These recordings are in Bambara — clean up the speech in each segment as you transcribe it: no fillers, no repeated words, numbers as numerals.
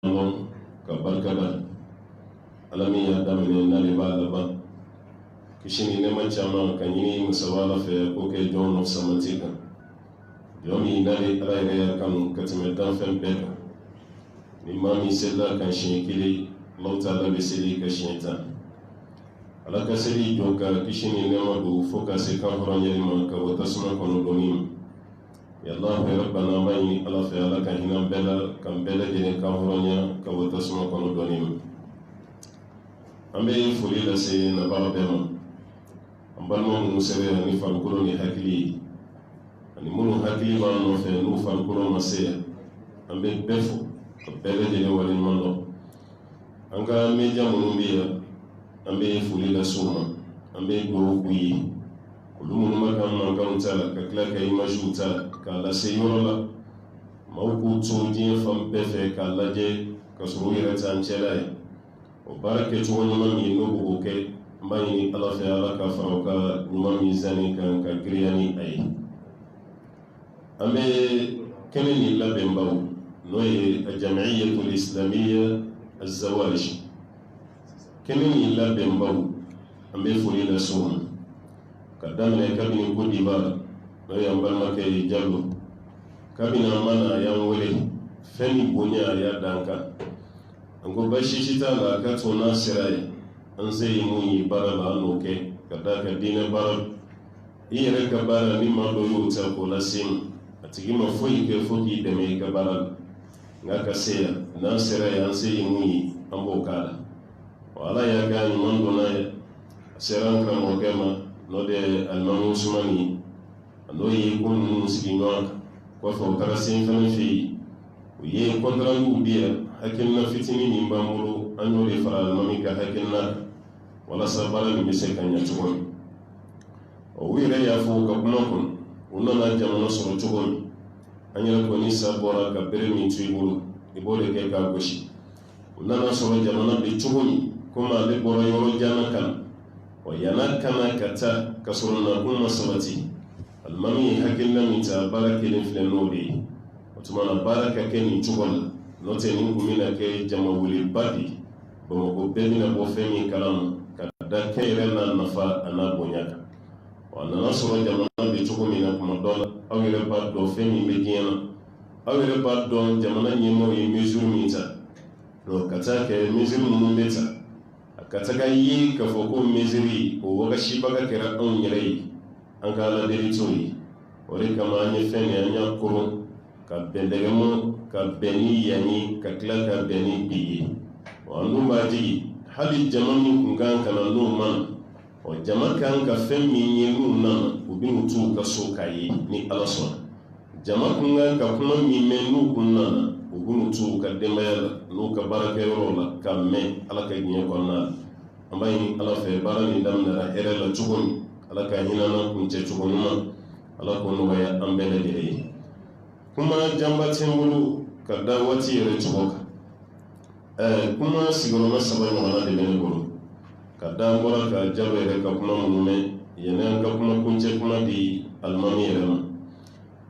ka barka da alami ya damine na le ba laban kishini ne man chama kan yini musawala fe ko ke don of samatika yomi na le ara ya kan katime dan fen pe ni mami sella kan shin kili lauta la beseli ka shinta ala ka seli do ka kishini ne ma do focus kan horon yari ma ka wata suma kono donim ya allah ya rabbana mai ala fe ala kan hinan bela kan bela jene kan horon ya ka wata suma kono donim ambe foli la se na ba bema ambalmo mu sere ni farkulo ni hakili ani munu hakili ma no fe no farkulo ma se ambe befo ko bela jene wali mando anga meja munu biya ambe foli la suma ambe do kuyi kulumu makam man kan tala ka kla ka imaju ta ka la se yorola mawku to din fam befe ka laje ka suru yere tan chelay o barake to woni mami no bugo ke mani ala fa ala ka farauka mami zani kan ka griyani ay ambe keneni labe mbaw no ye al-jam'iyyah al-islamiyya az-zawaj keneni labe mbaw ambe furi la suma kadamne kabini gudi ba no yambal make jallo kabina mana yan wele feni bonya ya danka ango bashi shita la ka tona sirai an sai muni bara la noke kada ka dina bara ire ka bara ni ma do yuta ko la sim atigi ma foi ke foti de me ka bara ngaka seya na sirai an sai muni ambo kala wala ya ga ni mando na seran ka mo kema no de almamu sumani no yi kun muslima ko fo karasin kan fi yi kontrangu biya hakin na fitini ni bamuru an yore fara almami ka hakin na wala sabara ni mise kan ya tugon o wire ya fo ka kuma kun unana jamana soro tugon an yara ko ni sabora ka bere mi tuibulu ibole ke ka goshi unana soro jamana be tugon kuma le boro yoro jana kan o yana kana kata ka soro na kuma sabati almami hakin na mita barake ni flenode otumana baraka ke ni tugon note ni kumina ke jama wuli badi bomo ko bemina bo femi kalam kada kayre na nafa ana bonyaka wana nasoro jamana be tukumina kuma dola awire ba do femi be giyana awire ba do jamana nyemo yi mesure mita no kata ke mesure mun beta akata ga yi ka foko mesure o waga shibaga kera on yere an kala deritori ore kama anye feni anya kuro ka bendegemo ka beni yani ka kila ka beni biye wa ndumba ji hali jamani kungan kana no man o jama kan ka femmi nyelu nan ubinu tu ka so kai ni alaso jama kungan ka kuma mi menu kunna ubinu tu ka demayala no ka baraka yorola ka me alaka ginye konna ambai ni ala fe barani damna era la chugon alaka hinana kunche chugonuma ala ko no ya ambele de kuma jambatin bulu kada wati yere chugoka kuma sigoroma saba ɲɔgɔnna de bɛ ne bolo ka da bɔra ka jalo yɛrɛ ka kuma minnu mɛn yɛnɛ an ka kuma kuncɛ kuma di alimami yɛrɛ ma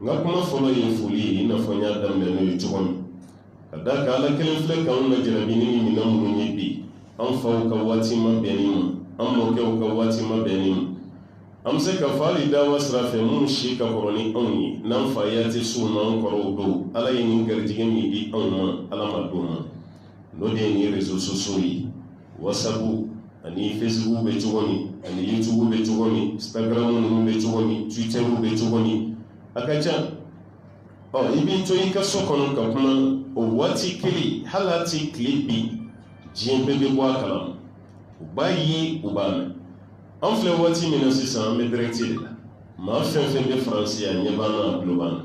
n ka kuma fɔlɔ ye foli ye i n'a fɔ n y'a daminɛ n'o ye cogo min ka da ka ala kelen filɛ k'anw lajarabi ni minɛn minnu ye bi an faw ka waati ma bɛnni ma an mɔkɛw ka waati ma bɛnni ma an bɛ se ka fɔ hali dawa sira fɛ minnu si ka kɔrɔ ni anw ye n'an fa ya tɛ s'u ma an kɔrɔw don ala ye nin garijɛgɛ min di anw ma ala ma d'o ma no de ni réseaux sociaux yi WhatsApp ani Facebook be cogo min ani YouTube be cogo min Instagram ninnu be cogo min Twitter be cogo min a ka ca i b'i to i ka so kɔnɔ ka kuma o waati kelen hali a ti tile bi diɲɛ bɛɛ bɛ bɔ a kalama u b'a ye u b'a mɛn an filɛ waati min na sisan an bɛ direct de la maa fɛn fɛn bɛ Faransi a ɲɛ b'an na a tulo b'an na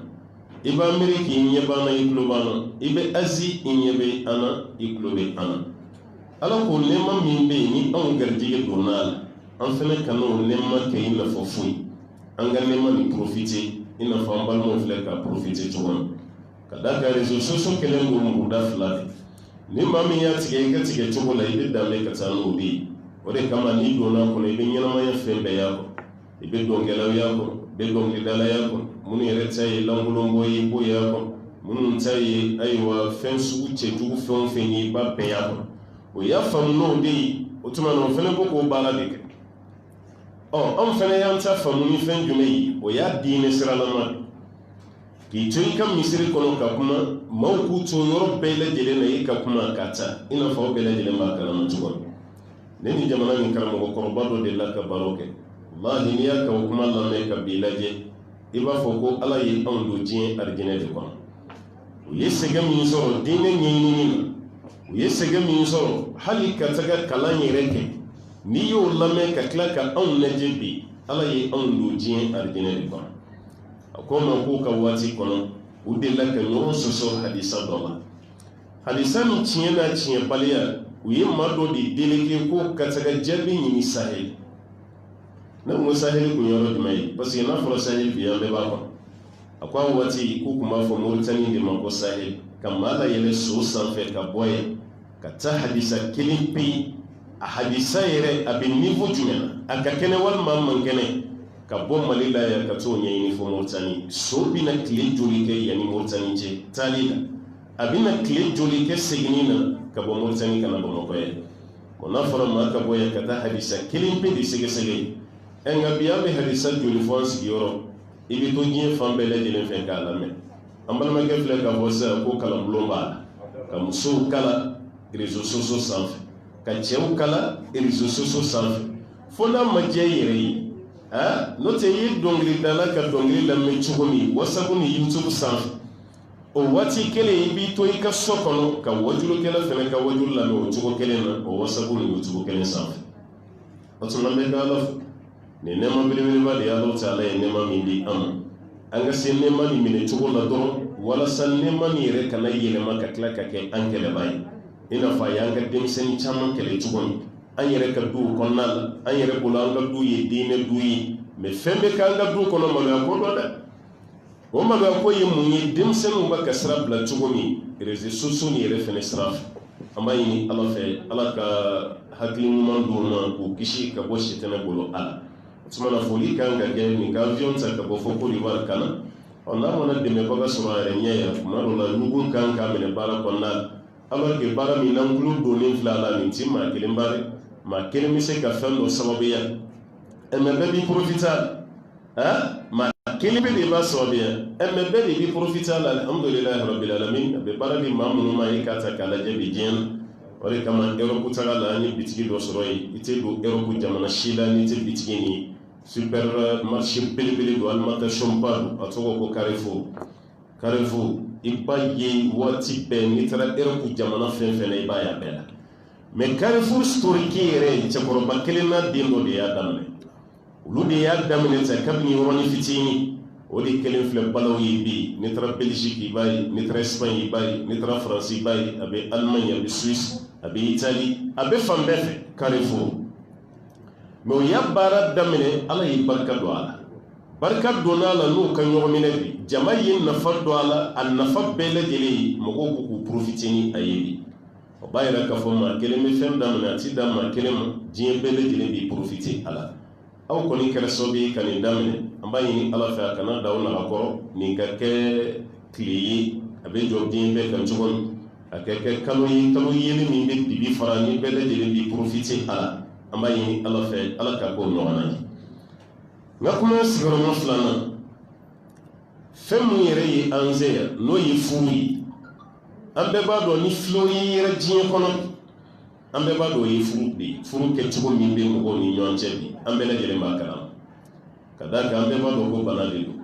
i bɛ Amérique i ɲɛ b'an na i tulo b'an na i bɛ Asie i ɲɛ bɛ an na i tulo bɛ an na ala ko nɛɛma min bɛ yen ni anw garijɛgɛ donna a la an fɛnɛ kana o nɛɛma kɛ i n'a fɔ foyi an ka nɛɛma ni profiter i n'a fɔ an balimaw filɛ ka profiter cogo min ka d'a kan réseaux sociaux kɛlen don muguda fila de ni maa min y'a tigɛ i ka tigɛ cogo la i bɛ danbe ka taa n'o de ye o de kama n'i donna a kɔnɔ i bɛ ɲɛnamaya fɛn bɛɛ y'a kɔnɔ i bɛ dɔnkɛlaw y'a kɔnɔ i bɛ dɔnkilidala y'a kɔnɔ minnu yɛrɛ ta ye lankolonbɔ ye i b'o y'a kɔnɔ munun ta ye ayiwa fɛn sugu cɛjugu fɛn o fɛn ye i b'a bɛn y'a kɔnɔ o y'a faamu n'o de ye o tuma na o fɛnɛ ko k'o baara de kɛ anw fɛnɛ y'an ta faamu ni fɛn jumɛn ye o y'a diinɛ siralama k'i to i ka misiri kɔnɔ ka kuma maaw k'u to yɔrɔ bɛɛ lajɛlen na i ka kuma ka taa i n'a fɔ aw bɛɛ lajɛlen b'a kalama cogo min ne ni jamana nin karamɔgɔkɔrɔba dɔ de la ka baro kɛ wallahi n'i y'a ka o kuma lamɛn ka b'i lajɛ i b'a fɔ ko ala ye anw don diɲɛ arijinɛ de kɔnɔ u ye sɛgɛn min sɔrɔ diinɛ ɲɛɲinini na u ye sɛgɛn min sɔrɔ hali ka taga kalan yɛrɛ kɛ n'i y'o lamɛn ka tila ka anw lajɛ bi ala ye anw don diɲɛ arijinɛ de kɔnɔ a ko ma k'u ka waati kɔnɔ u delila ka ɲɔgɔn sɔsɔ hadisa dɔ la hadisa min tiɲɛ n'a tiɲɛbaliya u ye maa dɔ de deleke ko ka taga jaabi ɲini sahel ne ko sahel kun yɔrɔ jumɛn ye parce que n'a fɔra sahel bi an bɛɛ b'a kɔnɔ a ko a waati k'u kun b'a fɔ moritani de ma ko sahel ka maa layɛlɛ so sanfɛ ka bɔ yen ka taa hadisa kelen pe a hadisa yɛrɛ a bɛ niveau jumɛn na a ka kɛnɛ walima man kɛnɛ ka bɔ mali la yan ka t'o ɲɛɲini fo moritani so bɛna tile joli kɛ yanni moritani cɛ taali la a bɛna tile joli kɛ seginni na ka bɔ moritani ka na bamakɔ yan bon n'a fɔra maa ka bɔ yan ka taa hadisa kelen pe de sɛgɛsɛgɛ nka bi an bɛ hadisa joli fɔ an sigiyɔrɔ i bɛ to diɲɛ fan bɛɛ lajɛlen fɛ k'a lamɛn an balimakɛ filɛ k'a fɔ sisan ko kalanbulon b'a la ka musow kala réseaux sociaux sanfɛ ka cɛw kala réseaux sociaux sanfɛ fo n'a ma diya i yɛrɛ ye n'o tɛ i ye dɔnkilidala ka dɔnkili lamɛn cogo min WhatsApp ni YouTube sanfɛ o waati kelen i b'i to i ka so kɔnɔ ka wajulukɛla fɛnɛ ka wajulu lamɛn o cogo kelen na o WhatsApp ni YouTube kelen sanfɛ o tuma an bɛ da Ala fo nin nɛɛma belebeleba de ye Alahu Taala ye nɛɛma min di an ma an ka se nɛɛma nin minɛ cogo la dɔrɔn walasa nɛɛma nin yɛrɛ kana yɛlɛma ka tila ka kɛ an kɛlɛba ye i n'a fɔ a ye an ka denmisɛnnin caman kɛlɛ cogo min an yɛrɛ ka duw kɔnɔna la an yɛrɛ bolo an ka du ye diinɛ du ye mais fɛn bɛ k'an ka du kɔnɔ maloya ko dɔ dɛ o maloya ko ye mun ye denmisɛnninw bɛ ka sira bila cogo min réseaux sociaux ni yɛrɛ fɛnɛ sira fɛ an b'a ɲini ala fɛ ala ka hakili ɲuman d'u ma k'u kisi ka bɔ sitɛnɛ bolo a la o tuma na foli kan ka kɛ nin ka avion ta ka bɔ fo Côte d'Ivoire ka na n'a mana dɛmɛbaga sɔrɔ a yɛrɛ ɲɛ yan tuma dɔw la ɲugun kan k'a minɛ baara kɔnɔna la alors que baara min n'an tulo donnen filɛ a la nin ti maa kelen ba dɛ maa kelen bɛ se ka fɛn dɔ sababuya mais bɛɛ b'i profiter a la maa kelen bɛ de b'a sababuya mais bɛɛ de b'i profiter a la alhamdulilayi rabbil alamin a bɛ baara di maa minnu ma i k'a ta k'a lajɛ bi diɲɛ na o de kama Europe taga la an ye bitigi dɔ sɔrɔ yen i tɛ don Europe jamana si la n'i tɛ bitigi ni supermarché belebele don alimentation ba don a tɔgɔ ko Carrefour i b'a ye waati bɛɛ n'i taara Europe jamana fɛn fɛn na i b'a ye a bɛɛ la mais Carrefour historique yɛrɛ cɛkɔrɔba kelen na den dɔ de y'a daminɛ olu de y'a daminɛ ta kabini yɔrɔnin fitinin o de kelen filɛ balaw ye bi n'i taara Belgique i b'a ye n'i taara Espagne i b'a ye n'i taara France i b'a ye a bɛ Allemagne a bɛ Suisse a bɛ Italie a bɛ fan bɛɛ fɛ Carrefour mais o y'a baara daminɛ ala ye barika don a la barika donna a la n'o ka ɲɔgɔn minɛ bi jama ye nafa don a la a nafa bɛɛ lajɛlen ye mɔgɔw ko k'u profiter ni a ye bi o b'a yira k'a fɔ maa kelen bɛ fɛn daminɛ a ti da maa kelen ma diɲɛ bɛɛ lajɛlen b'i profiter a la aw kɔni kɛra sababu ye ka nin daminɛ an b'a ɲini ala fɛ a kana da aw nagakɔrɔ nin ka kɛ tile ye a bɛ jɔ diɲɛ bɛɛ kan cogo min a ka kɛ kalo ye kalo yeli min bɛ dibi fara ni bɛɛ lajɛlen b'i profiter a la an b'a ɲini ala fɛ ala ka k'o ɲɔgɔnna ye n ka kuma sigiyɔrɔma filanan fɛn mun yɛrɛ ye an se yan n'o ye furu ye an bɛɛ b'a dɔn ni filew ye yɛrɛ diɲɛ kɔnɔ an bɛɛ b'a dɔn o ye furu de ye furu kɛcogo min bɛ mɔgɔw ni ɲɔgɔn cɛ bi an bɛɛ lajɛlen b'a kalama ka d'a kan an bɛɛ b'a dɔn ko bana de don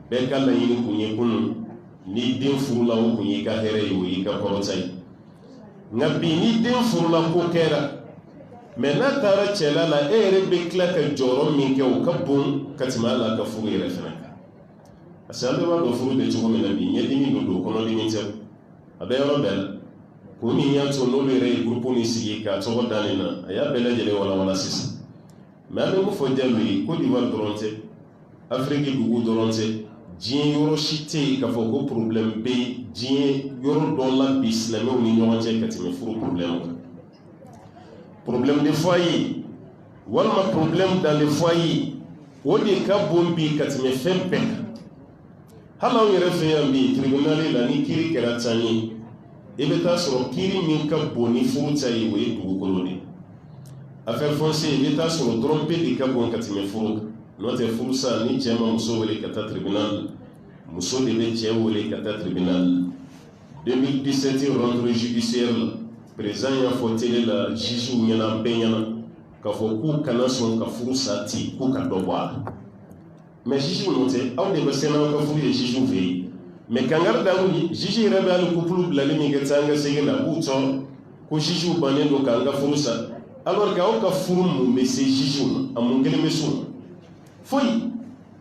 bɛɛ ka laɲini kun ye kunun ni den furula o kun y'i ka hɛrɛ ye o y'i ka kɔrɔta ye nka bi ni den furula ko kɛra mais n'a taara cɛla la e yɛrɛ bɛ tila ka jɔyɔrɔ min kɛ o ka bon ka tɛmɛ ala ka furu yɛrɛ fana kan parce que an bɛɛ b'a dɔn furu bɛ cogo min na bi ɲɛdimi don don kɔnɔdimi tɛ a bɛ yɔrɔ bɛɛ la ko min y'a to n'olu yɛrɛ ye groupe nin sigi k'a tɔgɔ da nin na a y'a bɛɛ lajɛlen walawala sisan mais an bɛ mun fɔ Jalo ye Côte d'Ivoire dɔrɔn tɛ Afrique dugu dɔrɔn tɛ diɲɛ yɔrɔ si tɛ yen k'a fɔ ko problème bɛ diɲɛ yɔrɔ dɔ la bi silamɛw ni ɲɔgɔn cɛ ka tɛmɛ furu problème kan problème de foyer walima problème dans le foyer o de ka bon bi ka tɛmɛ fɛn bɛɛ kan hala yɛrɛ fɛ yan bi tribunal la ni kiri kɛra tan ye i bɛ taa sɔrɔ kiri min ka bon ni furu ta ye o ye dugukolo de affaire foncière i bɛ taa sɔrɔ dɔrɔn pe de ka bon ka tɛmɛ furu n'o tɛ furu sa ni cɛ ma muso wele ka taa tribunal muso de bɛ cɛ wele ka taa tribunal 2017 rentrée judiciaire la président y'a fɔ télé la juge ɲɛna bɛɛ ɲɛna k'a fɔ k'u kana sɔn ka furu sa ten k'u ka dɔ bɔ a la mais juge n'o tɛ aw de bɛ sɛnɛ aw ka furu ye juge fɛ yen mais kangari da wuli juge yɛrɛ bɛ hali couple bilali min kɛ taa an ka segin na b'u tɔɔrɔ ko juge bannen don k'an ka furu sa alors que aw ka furu mun bɛ se juge ma a mun kelen bɛ s'o ma foyi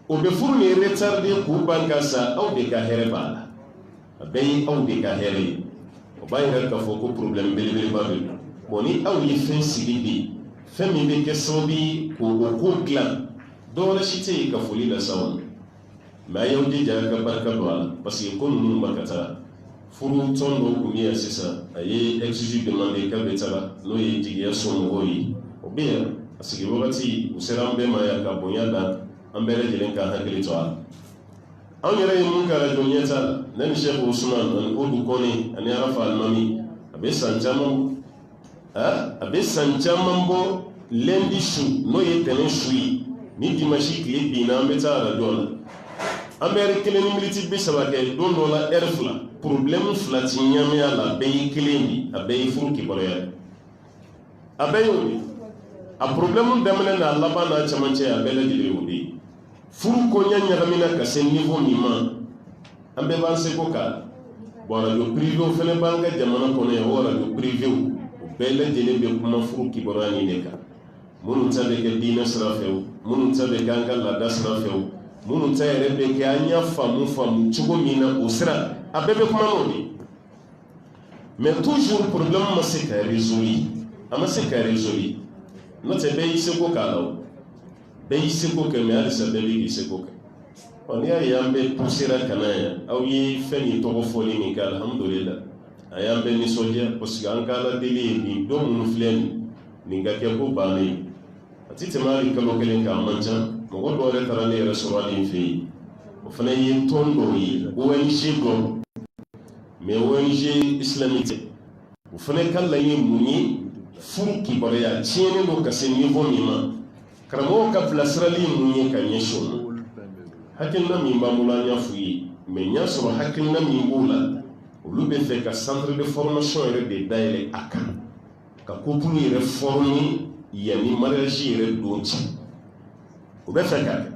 o bɛ furu ni retardé k'u ban ka sa aw de ka hɛrɛ b'a la a bɛɛ ye aw de ka hɛrɛ ye o b'a yira k'a fɔ ko problème belebeleba bɛ don bon ni aw ye fɛn sigi bi fɛn min bɛ kɛ sababu ye k'o ko dilan dɔwɛrɛ si tɛ yen ka foli lase aw ma mais a y'aw jija ka barika don a la parce que ko ninnu ba ka taga furu tɔn dɔw tun bɛ yan sisan a ye exige demandé k'a bɛ taga n'o ye jigiya somɔgɔw ye o bɛ yan a sigi wagati u sera an bɛɛ ma yan ka bonya da an bɛɛ lajɛlen ka hakili to a la anw yɛrɛ ye mun kɛ radio ɲɛta la ne ni Sheikh Usman ani Odu Kone ani Arafa Alimami a bɛ san caman bɔ lundi su n'o ye tɛnɛn su ye ni dimanche tile binna an bɛ taa radio la an bɛ heure 1 ni minute 30 kɛ don dɔ la heure 2 problème 2 ti ɲami a la a bɛɛ ye kelen de a bɛɛ ye furu kibaruya a bɛɛ y'o de a problème daminɛ n'a laban n'a cɛmancɛ a bɛɛ lajɛlen y'o de ye furu koɲɛ ɲagamina ka se niveau min ma an bɛɛ b'an seko k'a bon radio privé fana b'an ka jamana kɔnɔ yan o radio privé o bɛɛ lajɛlen bɛ kuma furu kibaruya nin de kan minnu ta bɛ kɛ diinɛ sira fɛ o minnu ta bɛ kɛ an ka laada sira fɛ o minnu ta yɛrɛ bɛ kɛ an y'a faamu cogo min na o sira a bɛɛ bɛ kuma n'o de mais toujours problème ma se ka résoudre a ma se ka résoudre n'o tɛ bɛɛ y'i seko k'a la o bɛɛ y'i seko kɛ mais halisa bɛɛ bɛ k'i seko kɛ ɔ n'i y'a ye an bɛɛ poussera ka na yan aw ye fɛn nin tɔgɔ fɔli min kɛ alhamdulillah a y'an bɛɛ nisɔndiya parce que an ka ala deli ye nin don minnu filɛ nin ka kɛ ko bannen ye a ti tɛmɛ hali kalo kelen kan a man ca mɔgɔ dɔw yɛrɛ taara ne yɛrɛ sɔrɔ ale fɛ yen o fana ye tɔn dɔw ye ONG dɔ mais ONG islamique tɛ o fana ka laɲini mun ye furu kibaruya tiɲɛnen don ka se niveau min ma karamɔgɔw ka bilasirali mun ye ka ɲɛsin o ma hakilina min b'an bolo an y'a f'u ye mais n y'a sɔrɔ hakilina min b'u la olu bɛ fɛ ka centre de formation yɛrɛ de dayɛlɛ a kan ka couple yɛrɛ former yanni mariage yɛrɛ don cɛ o bɛ fɛ ka kɛ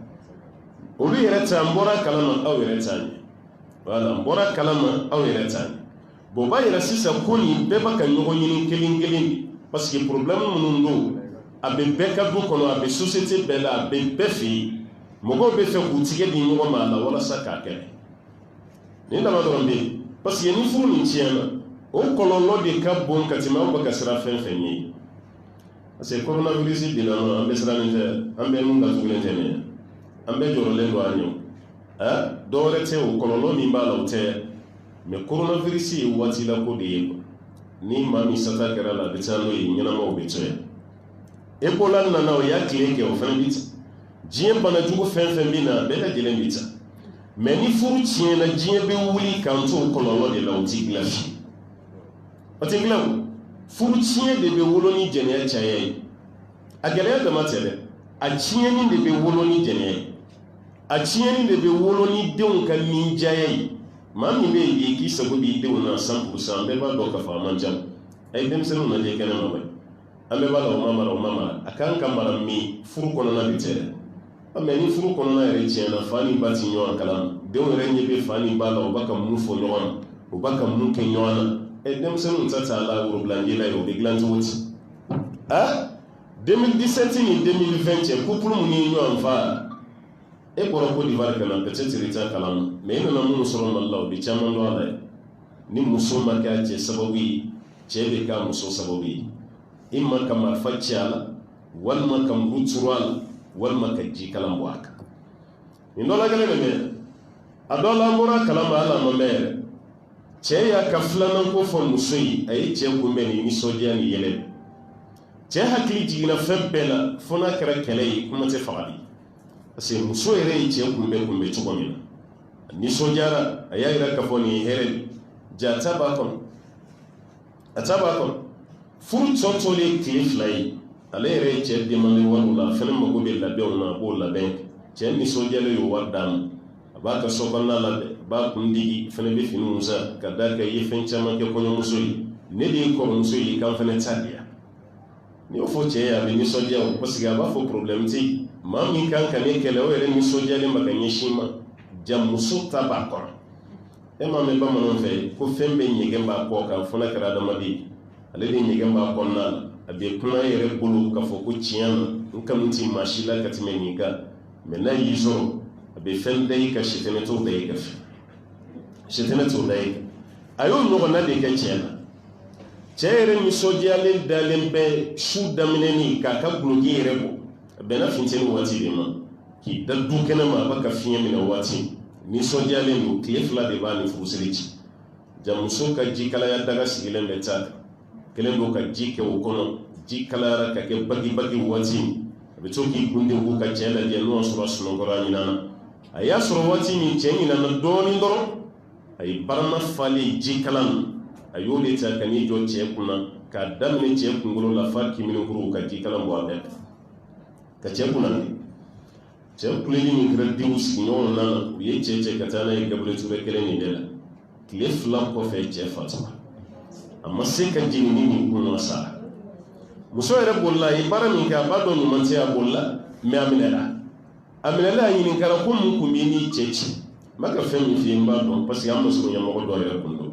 olu yɛrɛ ta n bɔra kalama aw yɛrɛ t'a ɲɛ voilà n bɔra kalama aw yɛrɛ t'a ɲɛ bon o b'a yira sisan ko nin bɛɛ b'a ka ɲɔgɔn ɲini kelen kelen de parce que problème minnu don a bɛ bɛɛ ka du kɔnɔ a bɛ société bɛɛ la a bɛ bɛɛ fɛ yen mɔgɔw bɛ fɛ k'u tigɛ di ɲɔgɔn ma a la walasa k'a kɛ nin dama dɔrɔn bɛ yen parce que ni furu nin tiɲɛna o kɔlɔlɔ de ka bon ka tɛmɛ aw bɛ ka sira fɛn fɛn ye parce que coronavirus binna an bɛ sirannen tɛ an bɛ mun datugulen tɛ nin an bɛɛ jɔrɔlen don an ɲɛ dɔwɛrɛ tɛ o kɔlɔlɔ min b'a la o tɛ mais coronavirus ye waati la ko de ye ni maa min sata kɛra la a bɛ taa n'o ye ɲɛnamaw bɛ to yan Ebola nana o y'a tile kɛ o fana bɛ ta diɲɛ banajugu fɛn fɛn bɛ na a bɛɛ lajɛlen bɛ ta mais ni furu tiɲɛna diɲɛ bɛ wuli k'an to o kɔlɔlɔ de la o t'i dilan fiyewu o tɛ dilan o furu tiɲɛ de bɛ wolo ni jɛnɛya caya ye a gɛlɛya dama tɛ dɛ a tiɲɛni de bɛ wolo ni jɛnɛya ye a tiɲɛni de bɛ wolo ni denw ka ninjaya ye maa min bɛ yen k'i sago b'i denw na 100% an bɛɛ b'a dɔn k'a fɔ a man ca a ye denmisɛnninw lajɛ kɛnɛma bɛ an bɛɛ b'a la o ma mara a kan ka mara min furu kɔnɔna de tɛ dɛ mais ni furu kɔnɔna yɛrɛ tiɲɛna fa ni ba ti ɲɔgɔn kalama denw yɛrɛ ɲɛ bɛ fa ni ba la u b'a ka mun fɔ ɲɔgɔn na u b'a ka mun kɛ ɲɔgɔn na denmisɛnninw ta t'a la worobilanji la ye o bɛ dilan cogo di 2017 ni 2020 cɛ couple mun ye ɲɔgɔn fa e bɔra Côte d'Ivoire ka na peut-être i t'a kalama mais i nana minnu sɔrɔ Mali la o bɛ caman dɔn a la ni muso ma kɛ a cɛ sababu ye cɛ bɛ k'a muso sababu ye i ma ka marifa ci a la walima ka muru turu a la walima ka jikalan bɔ a kan nin dɔ la kelen de bɛ a dɔ la an bɔra kalama hali a ma mɛn yɛrɛ cɛ y'a ka filanan ko fɔ muso ye a ye cɛ kunbɛn ni nisɔndiya ni yɛlɛ cɛ hakili jiginna fɛn bɛɛ la fo n'a kɛra kɛlɛ ye kuma tɛ fagali parce que muso yɛrɛ ye cɛ kunbɛn cogo min na ni sojara ayira ka foni here jata ba kon ataba kon furu totole cliff lay alere che de mande wala fene mago be la be ona bo la ben che ni sojara yo wadam ba ka sokonna la ba kundi fene be finu musa ka da ka yefen chama ke konyo musuli ne di ko musuli kan fene tadia ni o fo che ya be ni sojara ko siga ba fo problem ti mami kan kan ne kele o ere ni sojara makanye shima jam musu tabakon e ma me ba manon fe ko fembe nyege ba ko ka fona kara da madi ale de nyege ba ko na abe kuna yere bulu ka fo ko ciyan nkam ti mashila katime nika me na yizo abe fende ka shitene to de ka shitene to de ayo no na de ka ciyan chere mi sojale dalembe shu damneni ka ka bulu yere bo be na finteni wati de ma ki da dukena ma ba ka fiye mi na wati ni sojale no klefla de ba ni fuselici jamuso ka jikala ya daga sigilen be ta kelen do ka jike o kono jikala ka ke bagi wati be to ki gunde ko ka cela je no sura suno gora nyina aya sura wati ni cenyi na doni ndoro ay barma fali jikalan ayo le ta kani jo ce kuna ka damne ce kungolo la farki min kuru ka jikalan bo abe ka ce kuna ce kulini ni gradi usi no na ye ce katana e gable ture kelen ni dela kile flam ko fe ce fatwa amma sai ka jini ni kuno sa muso yɛrɛ bolila i baara min kɛ a b'a dɔn ɲuman tɛ a bolila mɛ a minɛla a ɲininkara ko mun kun b'i n'i cɛ ci n b'a ka fɛn min f'i ye n b'a dɔn parce que an muso ɲɛmɔgɔ dɔ yɛrɛ kun don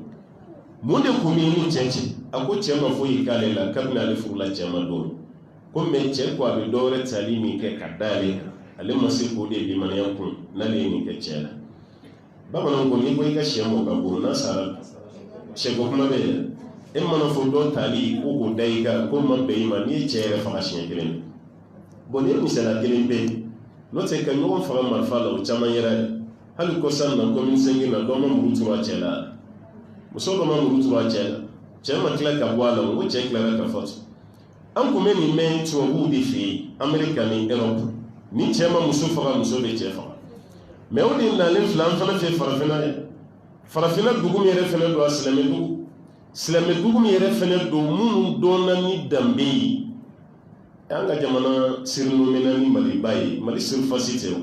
mun de kun b'i n'i cɛ ci a ko cɛ ma foyi k'ale la kabini ale furula cɛ ma don ko mɛ cɛ ko a bɛ dɔ wɛrɛ tali min kɛ ka da ale kan ale ma se k'o de limaniya kun n'ale ye nin kɛ cɛ la bamananw ko n'i ko i ka sɛ mɔ ka bon n'a sara sɛko kuma bɛ yɛlɛ e mana fo dɔ tali ko k'o da i kan ko ma bɛn i ma n'i ye cɛ yɛrɛ faga siɲɛ kelen bon ni ye misaliya kelen bɛ yen n'o tɛ ka ɲɔgɔn faga marifa la o caman yɛrɛ dɛ hali kɔsan na komi sengin na dɔ ma muru turu a cɛ la muso dɔ ma muru turu a cɛ la cɛ ma tila ka bɔ a la o cɛ tilara ka fatu an kun bɛ nin mɛn tubabuw de fɛ yen amerika ni erɔpu ni cɛ ma muso faga muso bɛ cɛ faga mɛ o de nalen filɛ an fana fɛ farafinna ye farafinna dugu min yɛrɛ fana don a silamɛ dugu silamɛ dugu min yɛrɛ fana don minnu dɔnna ni danbe ye an ka jamana sirinomina ni maliba ye mali sirifasi tɛ o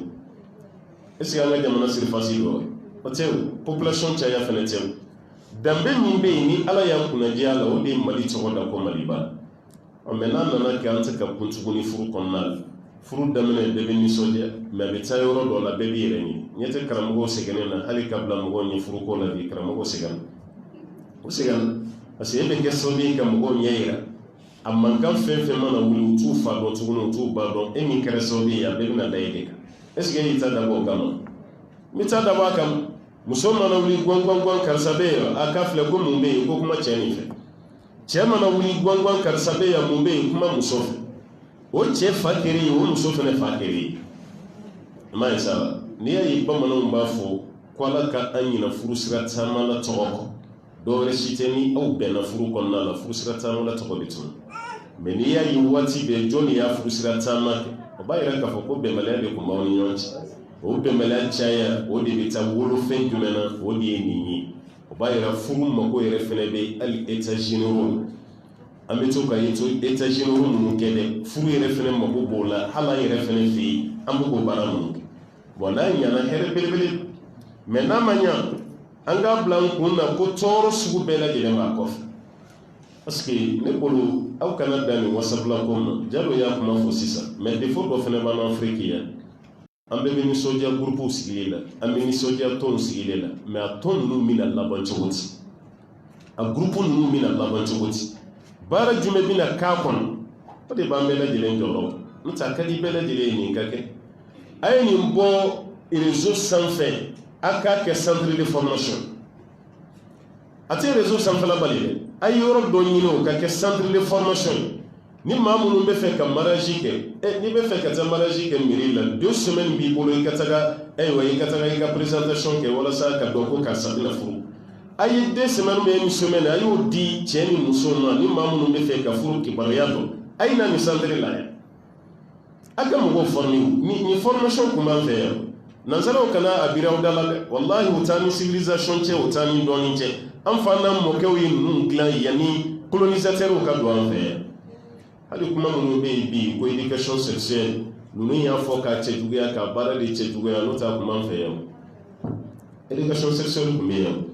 est-ce que an ka jamana sirifasi dɔ o tɛ o population caya fana tɛ o danbe min bɛ yen ni ala y'an kunnadiya la o de ye mali tɔgɔ da ko maliba mɛ n'a nana kɛ an tɛ ka kun tuguni furu kɔnɔna la furu daminɛ bɛɛ bɛ nisɔndiya mɛ a bɛ taa yɔrɔ dɔ la bɛɛ b'i yɛrɛ ɲini ɲɛ tɛ karamɔgɔw sɛgɛnnen na hali ka bila mɔgɔw ɲɛ furuko la bi karamɔgɔw sɛgɛnna o sɛgɛnna parce que e bɛ kɛ sababu ye ka mɔgɔw ɲɛ yira a mankan fɛn fɛn mana wuli u t'u fa dɔn tuguni u t'u ba dɔn e min kɛra sababu ye a bɛɛ bɛna da e de kan est ce que e y'i ta dabɔ o kama n bɛ taa dabɔ a kama muso mana wuli gɔngɔngɔn karisa bɛ yen a k'a filɛ ko mun bɛ yen ko kuma cɛ nin fɛ cɛ mana wuli gɔngɔn karisa bɛ yen mun bɛ yen kuma muso fɛ o cɛ fa kɛra ye o muso fana fa kɛra ye i m'a ye sa n'i y'a ye bamananw b'a fɔ ko ala ka an ɲina furu sira caman la tɔgɔ kɔ dɔwɛrɛ si tɛ ni aw bɛnna furu kɔnɔna la furu sira caman la tɔgɔ bɛ tunu mɛ n'i y'a ye waati bɛɛ jɔn y'a furu sira caman kɛ o b'a yira k'a fɔ ko bɛnbaliya de tun b'aw ni ɲɔgɔn cɛ o bɛnbaliya caya o de bɛ taa wolofɛn jumɛn na o de ye nin ye o b'a yira furu mako yɛrɛ fana bɛ hali états généraux an bɛ to ka ye to états généraux minnu kɛ dɛ furu yɛrɛ fana mako b'o la hali an yɛrɛ fana fɛ yen an bɛ k'o baara minnu kɛ bon n'a ɲana hɛrɛ belebele mɛ n'a ma ɲa an k'a bila an kun na ko tɔɔrɔ sugu bɛɛ lajɛlen b'a kɔfɛ parce que ne bolo aw kana dan nin wasabula ko ma jalo y'a kuma fɔ sisan mɛ défaut dɔ fana b'an Afiriki yan an bɛɛ bɛ nisɔndiya gurupuw sigilen la an bɛ nisɔndiya tɔnw sigilen la mɛ a tɔn ninnu bɛna laban cogo di a gurupu ninnu bɛna laban cogo di baara jumɛn bɛna k'a kɔnɔ o de b'an bɛɛ lajɛlen jɔyɔrɔ n'o tɛ a ka di bɛɛ lajɛlen ye nin ka kɛ a ye nin bɔ réseau sanfɛ a k'a kɛ centre de formation a tɛ réseau sanfɛla bali dɛ a ye yɔrɔ dɔ ɲini o ka kɛ centre de formation ni maa minnu bɛ fɛ ka mariage kɛ n'i bɛ fɛ ka taa mariage kɛ mairie la 2 semaines b'i bolo i ka taga ayiwa i ka taga i ka présentation kɛ walasa ka dɔn ko karisa bɛna furu a ye 2 semaines ou 1 semaine a y'o di cɛ ni muso ma ni maa minnu bɛ fɛ ka furu kibaruya dɔn a ye na nin centre la yan a ka mɔgɔw former ni formation kun b'an fɛ yan nanzaraw kana abiraw dala wallahi utani civilisation che utani doni che an fana mokew yi nun glan yani colonisateur ka do an fe hali kuma mun be bi ko education sexuelle nunu ya fo ka che juguya ka bara de che juguya no ta kuma fe yam education sexuelle kuma yam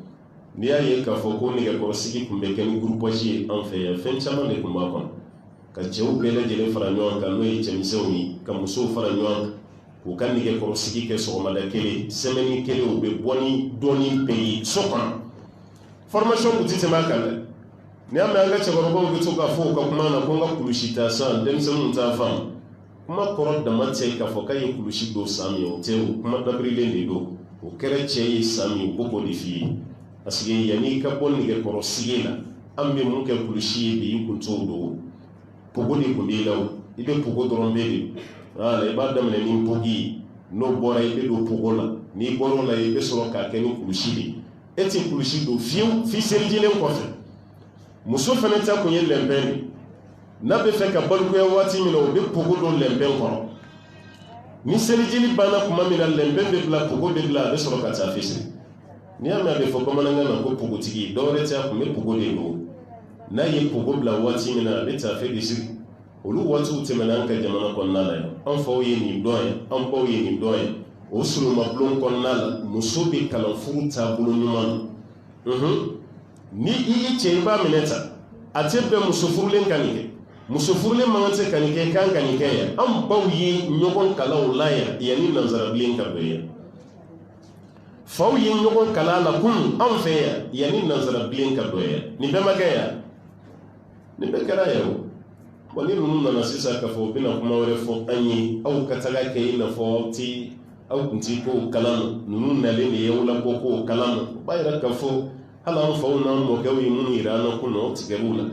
ni ya ye ka fo ko ni ga ko sigi kumbe ken groupe ji an fe yam fen chama de kuma kon ka chew bele jele fara nyon ka no yi chemisew ni ka muso fara nyon ko kan nige ko sigi ke so mala kele semeni kele o be boni doni pays sokon formation ku tite makala ni amanga chagoro ko to ka fo ka kuma na ko nga kulushita san dem sem ta fam kuma korod da matse ka fo kay kulushi do sami o te kuma dabrile ne do o kere che sami ko ko difi asige yani ka bon nige ko sigila ambe mun ke kulushi be ku to do pogo ni ko dilaw ibe pogo dorombe ala ibada mne ni mpogi no bora ibe do pogola ni borola ibe soro ka keni kulushidi eti kulushido fiu fi seljile nkofe muso feneta kunye lembeni na be fe ka balku ya wati mina o be pogodo lemben ko ni seljili bana kuma mina lemben be bla pogodo bla be soro ka ta fisi ni ama be fo komananga na ko pogotigi do reta ko me pogode do na ye pogobla wati mina be ta fe disi olu watu temenanka jamana konnala an faw ye ni doye an baw ye ni doye o sunu mablon konnala muso be kalan furu taabolo ɲuman ni i cɛ ba mineta ate be muso furulen kanike muso furulen mangante kanike kan kanike ya an baw ye ɲɔgɔn kalaw la ya yani nanzarabilen ka bɛɛ ya faw ye ɲɔgɔn kala la kun an fɛ ya yani nanzarabilen ka bɛɛ ya ni bɛɛ ma kɛ ya ni bɛɛ kɛra ya o wani nunu nana sisan ka fɔ bina kuma wɛrɛ fɔ an ye aw ka taga kɛ i n'a fɔ ti aw kun ti ko kalan nunu nalen de ye wulabɔ ko kalan o b'a yira ka fɔ hali an faw n'an mɔkɛw ye minnu yira an na ko nɔ tigɛr'u la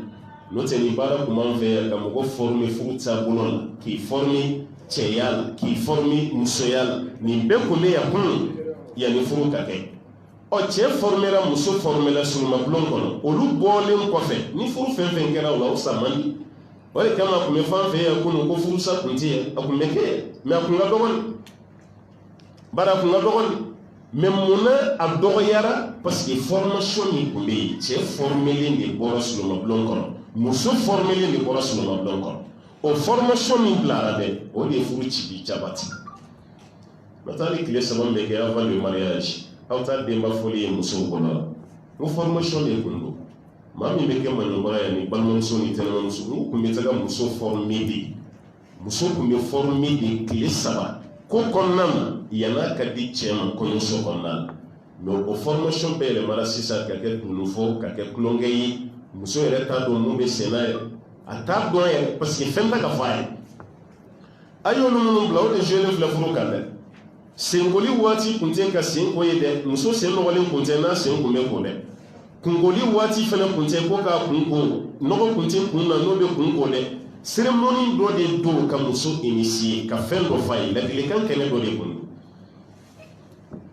n'o tɛ ni baara kun b'an fɛ yan ka mɔgɔ forme furu taabolo la k'i forme cɛya la k'i forme musoya la nin bɛɛ kun bɛ yan kun yanni furu ka kɛ ɔ cɛ formera muso formela surumabulon kɔnɔ olu bɔlen kɔfɛ ni furu fɛn fɛn kɛra o la o sa man di o de kama a kun bɛ fan fɛ yan kunun ko furusa kun tɛ yan a kun bɛ kɛ mɛ a kun ka dɔgɔn bara kun ka dɔgɔn mɛ munna a dɔgɔyara parce que formation min kun bɛ yen cɛ formelen de bɔra surumabulon kɔnɔ muso formelen de bɔra surumabulon kɔnɔ o formation min bilara dɛ o de ye furu ci bi jabati natali tile saba min bɛ kɛ avant le mariage aw ta denba fɔli ye musow kɔnɔ o formation de kun don maa min bɛ kɛ maɲɔgɔnya yan ni balimamuso ni tɛnɛmamuso n'u kun bɛ taga muso former de muso kun bɛ former de tile saba ko kɔnɔna na yan'a ka di cɛ ma kɔɲɔso kɔnɔna la mais o formation bɛɛ yɛlɛmara sisan ka kɛ dununfɔ ka kɛ tulonkɛ ye muso yɛrɛ t'a dɔn mun bɛ sen na yɛrɛ a t'a dɔn yɛrɛ parce que fɛn tɛ ka fɔ a ye a y'olu minnu bila o de jouer filɛ furu kan dɛ senkoli waati kun tɛ ka sen ko ye dɛ muso sen nɔgɔlen kun tɛ n'a sen kun bɛ ko dɛ kungoli waati fana kun tɛ ko k'a kun ko nɔgɔ kun tɛ kun na n'o bɛ kun ko dɛ cérémonie dɔ de don ka muso initier ka fɛn dɔ f'a ye ladilikan kɛnɛ dɔ de kun don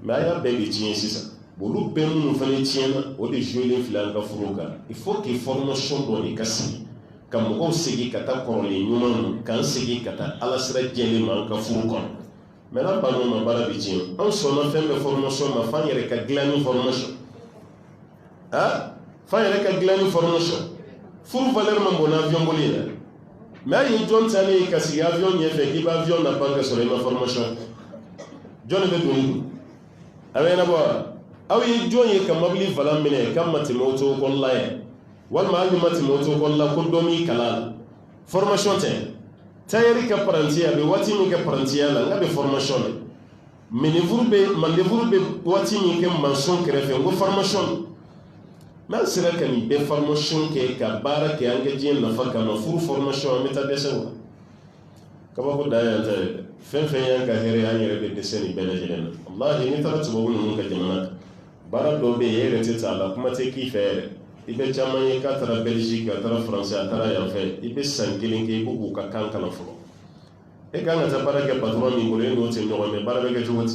mais a y'a bɛɛ de tiɲɛ sisan olu bɛɛ minnu fana tiɲɛna o de jouer filɛ an ka furu kan il faut que formation dɔ de ka sigi ka mɔgɔw segin ka taa kɔrɔlen ɲuman ma k'an segin ka taa ala sira jɛlen ma an ka furu kɔnɔ mais n'a banna o ma baara bɛ tiɲɛ an sɔnna fɛn bɛɛ formation ma f'an yɛrɛ ka dilan ni formation f'an yɛrɛ ka dilan ni formation furu valeur man bon avion boli yɛrɛ mais a ye jɔn ta ne ye ka sigi avion ɲɛfɛ k'i bɛ avion na ban ka sɔrɔ i ma formation jɔn de bɛ don i kun a bɛ ɲɛnabɔ wa aw ye jɔn ye ka mobili valan minɛ k'a ma tɛmɛ o cogo kɔnɔna yɛ walima hali ma tɛmɛ o cogo kɔnɔna ko dɔ m'i kalan la formation tɛ tailleur ka paranti a bɛ waati min kɛ parantiya la n ka bɛ formation de manœuvre bɛ waati min kɛ maçon kɛrɛfɛ n ko formation n'an sera ka nin bɛɛ formation kɛ ka baara kɛ an ka diɲɛ nafa kama furu formation an bɛ taa dɛsɛ o la kabako dan y'an ta ye dɛ fɛn fɛn y'an ka hɛrɛ an yɛrɛ bɛ dɛsɛ nin bɛɛ lajɛlen na walahi n'i taara tubabu ninnu ka jamana kan baara dɔw bɛ yen e yɛrɛ tɛ taa la kuma tɛ k'i fɛ yɛrɛ i bɛ caman ye k'a taara Belgique a taara France a taara yan fɛ i bɛ san kelen kɛ i b'u k'u ka kan kalan fɔlɔ e kan ka taa baara kɛ patron min bolo e n'o tɛ ɲɔgɔn mɛ baara bɛ kɛ cogo di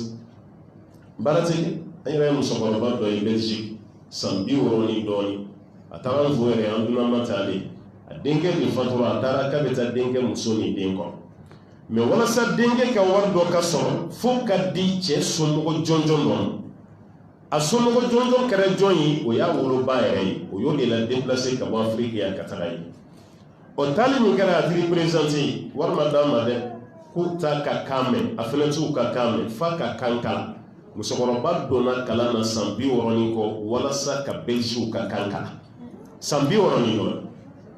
baara tɛ kɛ an yɛrɛ ye musokɔrɔba dɔ ye Belgique san 60 ni dɔɔnin a taara an fo yɛrɛ an dunan ma taale a denkɛ de fatura a taara k'a bɛ taa denkɛ muso ni den kɔ mais wala sa denge ka war do ka soro fo ka di che sommogo jonjon non a sommogo jonjon kare jonyi o ya wolo ba yere o yo de la déplacer ka bo Afrique ya kataray o tali ni kara atri présenter war madama de kuta ka kame afenatu ka kame fa ka kankala musokoroba dona kala na sambi woroni ko wala sa ka belgiu ka kankala sambi woroni ko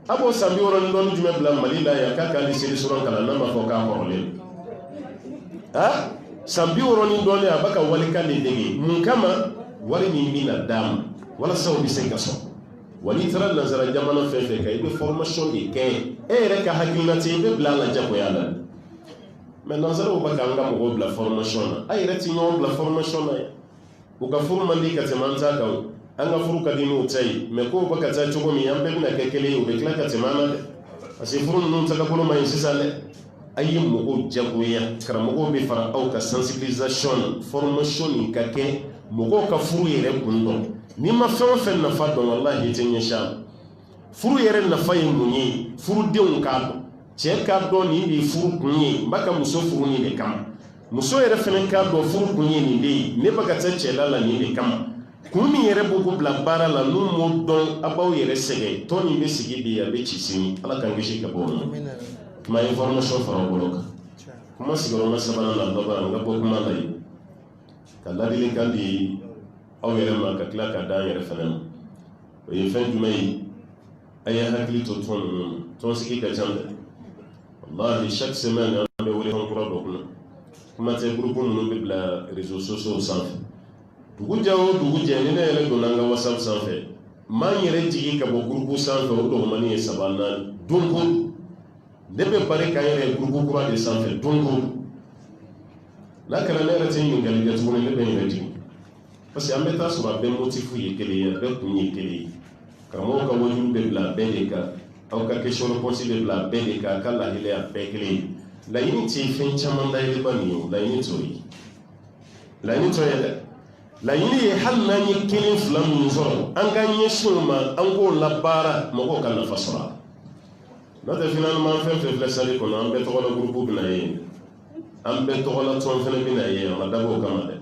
abo sambi woroni don jume bla malila ya ka kali seri suran kala na ma ko ka korole ha sambi woroni don ya baka walika ni dege mun kama wali ni mina dam wala sa obi sen kaso wali tara nazara jamana fefe kay be formation de kay re ka hakilati be bla la jako yala mais nazara o baka nga mo bla formation ay reti no bla formation ay o ka forma ndi ka temanta ka anga furu ka dinu tay mais ko baka ta chogo mi ambe na kekele o be kla ka temana asi furu nun ta ka kono mai sisale ay mo ko jago ya karamo ko be fara au ka sensibilisation formation ka ke mo ko ka furu yere kundo ni ma fe na fa don wallahi tin insha furu yere na fa yimunyi furu de un ka cɛ ka dɔn nin de furu kun ye n b'a ka muso furu nin de kama muso yɛrɛ fɛnɛ ka dɔn furu kun ye nin de ye ne bɛ ka taa cɛla la nin de kama kun min yɛrɛ b'o ko bila baara la n'u m'o dɔn a b'aw yɛrɛ sɛgɛn tɔn nin bɛ sigi bi a bɛ ci sini ala k'an kisi ka bɔ o ma kuma information fara o bolo kan kuma sigiyɔrɔma sabanan na laban n ka bɔ kuma la yen ka ladilikan di aw yɛrɛ ma ka tila ka d'an yɛrɛ fɛnɛ ma o ye fɛn jumɛn ye a ye hakili to tɔn ninnu ma tɔn sigi ka ca dɛ wallahi chaque semaine on be wele hon kura do kuma te groupe mun be bla réseaux sociaux sanfɛ dugu jawo dugu jɛ ni ne yɛrɛ donna an ka whatsapp sanfɛ man yɛrɛ jigi ka bɔ groupe sanfɛ o dɔgɔmani ye 3 4 don ko ne bɛ bari ka yɛrɛ groupe kura de sanfɛ don ko n'a kɛra ne yɛrɛ tɛ ɲininkali kɛ tuguni ne bɛ yɛrɛ jigi parce que an bɛ taa sɔrɔ a bɛɛ motif ye kelen ye a bɛɛ kun ye kelen ye karamɔgɔw ka wajulu bɛ bila bɛɛ de kan aw ka question réponse bɛ bila bɛɛ de kan a ka lahinɛ a bɛɛ kelen ye laɲini tɛ fɛn caman dayɛlɛba nin ye o laɲini t'o ye laɲini t'o ye dɛ laɲini ye hali n'an ye kelen fila minnu sɔrɔ an ka ɲɛsin o ma an k'o labaara mɔgɔw ka nafa sɔrɔ a la n'o tɛ finalement fɛn fɛn filɛ sali kɔnɔ an bɛɛ tɔgɔla groupe bɛna ye an bɛɛ tɔgɔla tɔn fɛnɛ bɛna ye a ma dabɔ o kama dɛ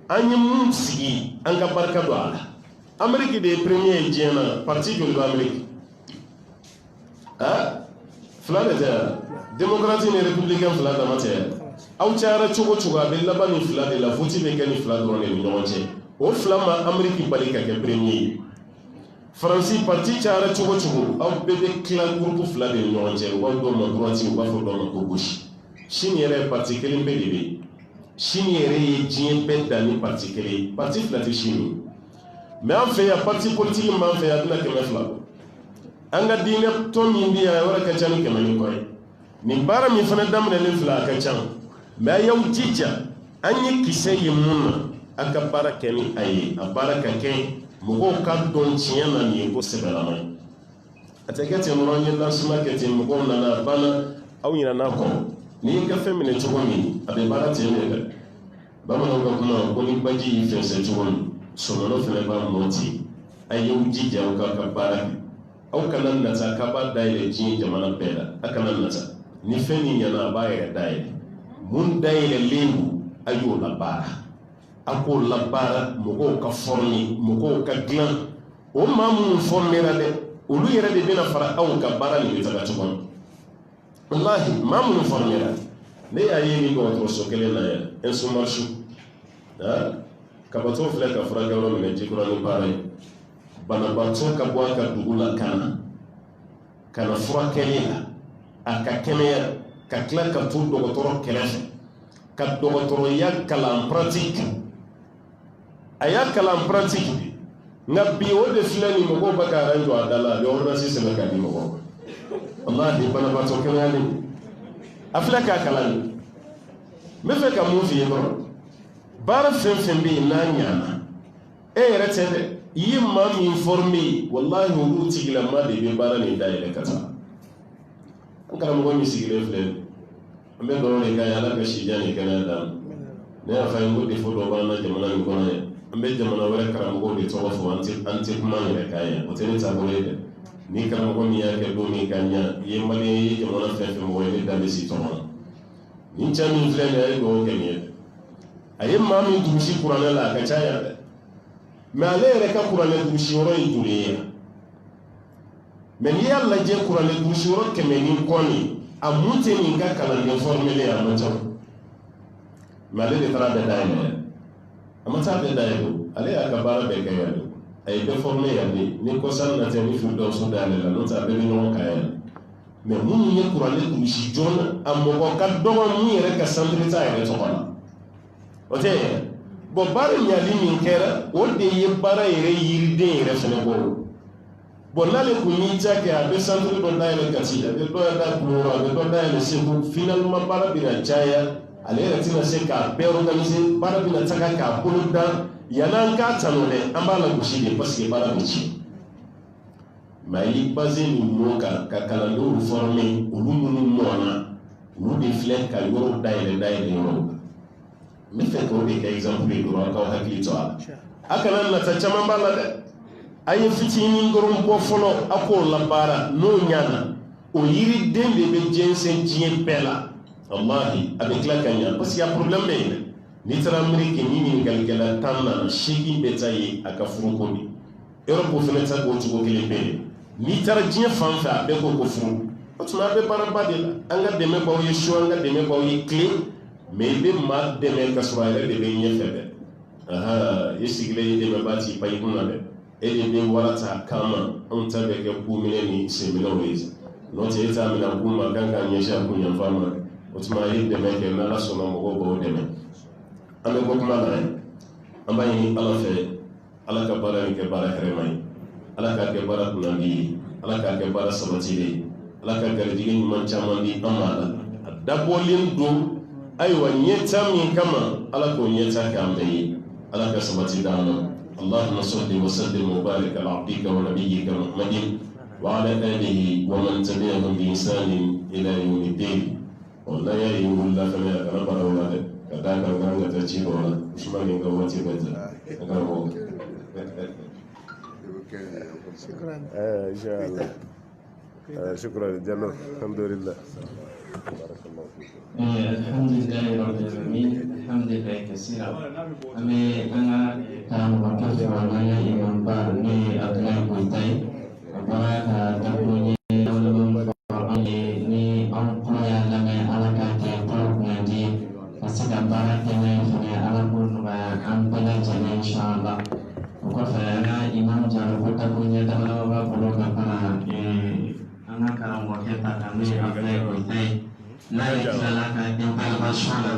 an ye mun sigi an ka barika don a la Amérique de ye premier ye diɲɛ na parti joli bɛ Amérique fila de tɛ démocrate ni républicain fila dama tɛ aw cayara cogo cogo a bɛ laban ni fila de la vote bɛ kɛ ni fila dɔrɔn de ni ɲɔgɔn cɛ o fila ma Amérique bali ka kɛ premier ye Faransi parti cayara cogo cogo aw bɛɛ bɛ tila groupe fila de ni ɲɔgɔn cɛ u b'a dɔn ma droite u b'a fɔ dɔn ma ko gauche Chine yɛrɛ parti kelen bɛɛ de bɛ yen Chine yɛrɛ ye diɲɛ bɛɛ dan ni parti kelen ye parti fila tɛ Chine ye mais an fɛ yan parti politique min b'an fɛ yan a bɛna 100 bɔ an ka diinɛ tɔn min bɛ yan yɔrɔ ka ca ni 100 ni kɔ ye nin baara min fana daminɛlen filɛ a ka ca mais a y'aw jija an ye kisɛ ye mun na a ka baara kɛ ni a ye a baara ka kɛ mɔgɔw ka dɔn tiɲɛ na nin ye ko sɛbɛlama ye a tɛ kɛ ten dɔrɔn an ye lancement kɛ ten mɔgɔw nana a banna aw ɲinɛna kɔ n'i ye ka fɛn minɛ cogo min a bɛ baara ten de dɛ bamananw ka kuma ko ni baji y'i fɛnsɛ cogo min sɔmɔnɔ fana b'a mɔ ten a y'aw jija aw ka baara kɛ aw kana nata k'a b'a dayɛlɛ diɲɛ jamana bɛɛ la a kana nata ni fɛn min ɲɛna a b'a yɛrɛ dayɛlɛ mun dayɛlɛlen don a y'o labaara a k'o labaara mɔgɔw ka former mɔgɔw ka dilan o maa minnu formera dɛ olu yɛrɛ de bɛna fara aw ka baara nin bɛ taga cogo min wallahi maa minnu formera ne y'a ye ni dɔgɔtɔrɔso kelen na yan insumarsu kabatɔ filɛ ka furakɛ yɔrɔ minɛ jikɔrɔ ni baara ye banabaatɔ ka bɔ a ka dugu la ka na furakɛli la a ka kɛnɛya ka tila ka to dɔgɔtɔrɔ kɛrɛfɛ ka dɔgɔtɔrɔya kalan pratique a y'a kalan pratique nka bi o de filɛ ni mɔgɔw bɛ ka jɔ a da la a bɛ ordonnance sɛbɛn k'a di mɔgɔw ma wallahi banabaatɔ kɛnɛyalen a filɛ k'a kalan de n bɛ fɛ ka mun f'i ye dɔrɔn baara fɛn fɛn bɛ yen n'a ɲana e yɛrɛ tɛ dɛ i ye maa min former wallahi olu tigilama de bɛ baara nin dayɛlɛ ka taa an karamɔgɔ min sigilen filɛ an bɛ dɔrɔn de k'a ye ala ka sijan ni kɛnɛya d'a ma ne y'a fɔ a ye ko défaut dɔ b'an na jamana nin kɔnɔ yan an bɛ jamana wɛrɛ karamɔgɔw de tɔgɔ fɔ an tɛ kuma yɛrɛ k'a ye o tɛ ne taabolo ye dɛ ni karamɔgɔ min y'a kɛ don min ka ɲa i ye maliyɛn ye jamana fɛn fɛn mɔgɔ ye ne da bɛ si tɔgɔ la ni cɛ min filɛ nin ye a ye dugawu kɛ nin ye a ye maa min durusi kuranɛ la a ka ca yan dɛ mais ale yɛrɛ ka kuranɛ durusi yɔrɔ ye joli ye mais n'i y'a lajɛ kuranɛ durusi yɔrɔ 100 ni kɔ nin a mun tɛ nin ka kalanden formé a man ca mais ale de taara bɛɛ dayɛlɛ a ma taa bɛɛ dayɛlɛ ale y'a ka baara bɛɛ kɛ yan de a ye bɛɛ formé yan de ni kɔsan natɛ ni Firdawusu dayɛlɛ la n'o tɛ a bɛɛ bɛ ɲɔgɔn kan yan mais minnu ye kuranɛ durusi joona a mɔgɔ ka dɔgɔ min yɛrɛ ka centre t'a yɛrɛ tɔgɔ la o tɛ bon baara ɲali min kɛra o de ye baara yɛrɛ yiriden yɛrɛ fɛnɛ bɔ bon n'ale kun y'i ta kɛ a bɛ centre dɔ dayɛlɛ Kati a bɛ dɔ da Kulukɔrɔ a bɛ dɔ dayɛlɛ Segu finalement baara bɛna caya ale yɛrɛ tɛna se k'a bɛɛ organiser baara bɛna taga k'a bolo da yan'an k'a tanu dɛ an b'a lagosi de parce que baara bɛ ci mais a y'i basé nin mot kan ka kalandenw former olu minnu mɔna olu de filɛ ka yɔrɔ dayɛlɛ yɔrɔ n bɛ fɛ k'o de kɛ exemple ye dɔrɔn k'aw hakili to a la a kana nata caman b'a la dɛ a ye fitinin dɔrɔn bɔ fɔlɔ a k'o labaara n'o ɲana o yiriden de bɛ jɛnsɛn diɲɛ bɛɛ la wallahi a bɛ tila ka ɲa parce que a problème bɛ yen dɛ n'i taara Ameriki ni ɲininkalikɛla 10 nana 8 bɛ taa yen a ka furuko di Europe fɛnɛ ta k'o cogo kelen bɛ yen n'i taara diɲɛ fan fɛ a bɛɛ ko furu o tuma a bɛ baaraba de la an ka dɛmɛ b'aw ye su an ka dɛmɛ b'aw ye tile mais i bɛ maa dɛmɛ ka sɔrɔ a yɛrɛ de bɛ ɲɛfɛ dɛ i sigilen i dɛmɛbaa t'i pan i kun na dɛ e de bɛ wara ta kan ma anw ta bɛ kɛ ku minɛ ni senminɛw ye n'o tɛ e t'a minɛ kun ma kan k'a ɲɛsin a kun yanfan ma o tuma a ye dɛmɛ kɛ n'Ala sɔnna mɔgɔw b'aw dɛmɛ an bɛ bɔ kuma na an b'a ɲini Ala fɛ Ala ka baara in kɛ baara hɛrɛma ye Ala k'a kɛ baara kunnandi ye Ala k'a kɛ baara sabatilen ye Ala ka garijɛgɛ ɲuman caman di an ma la a dabɔlen don ayiwa ɲɛta min kama Ala k'o ɲɛta kɛ an bɛɛ ye Ala ka sabati d'an ma اللهم صل وسلم وبارك على عبدك ونبيك محمد وعلى آله ومن تبعهم بإحسان إلى يوم الدين والله يا أيها الله فما يتنبر ولا كذاك كان تجيب ولا مش ما ينقوتي بيت شكرا إن شاء الله شكرا جل الحمد لله بارك الله فيكم الحمد لله رب العالمين الحمد لله كثيرا أمي أنا كان وكيف وأنا إمام بارني أبناء بيتي وبارك تبني أولهم فرعوني ني أنقل يا لمي على كاتي قلوب نادي فسيدا باركني فني على كل ما أنبلا جل إن شاء الله وكيف أنا إمام جل تبني دمنا وبقولك أنا كان وكيف تبني أبناء بيتي لا يتلالك intervention là.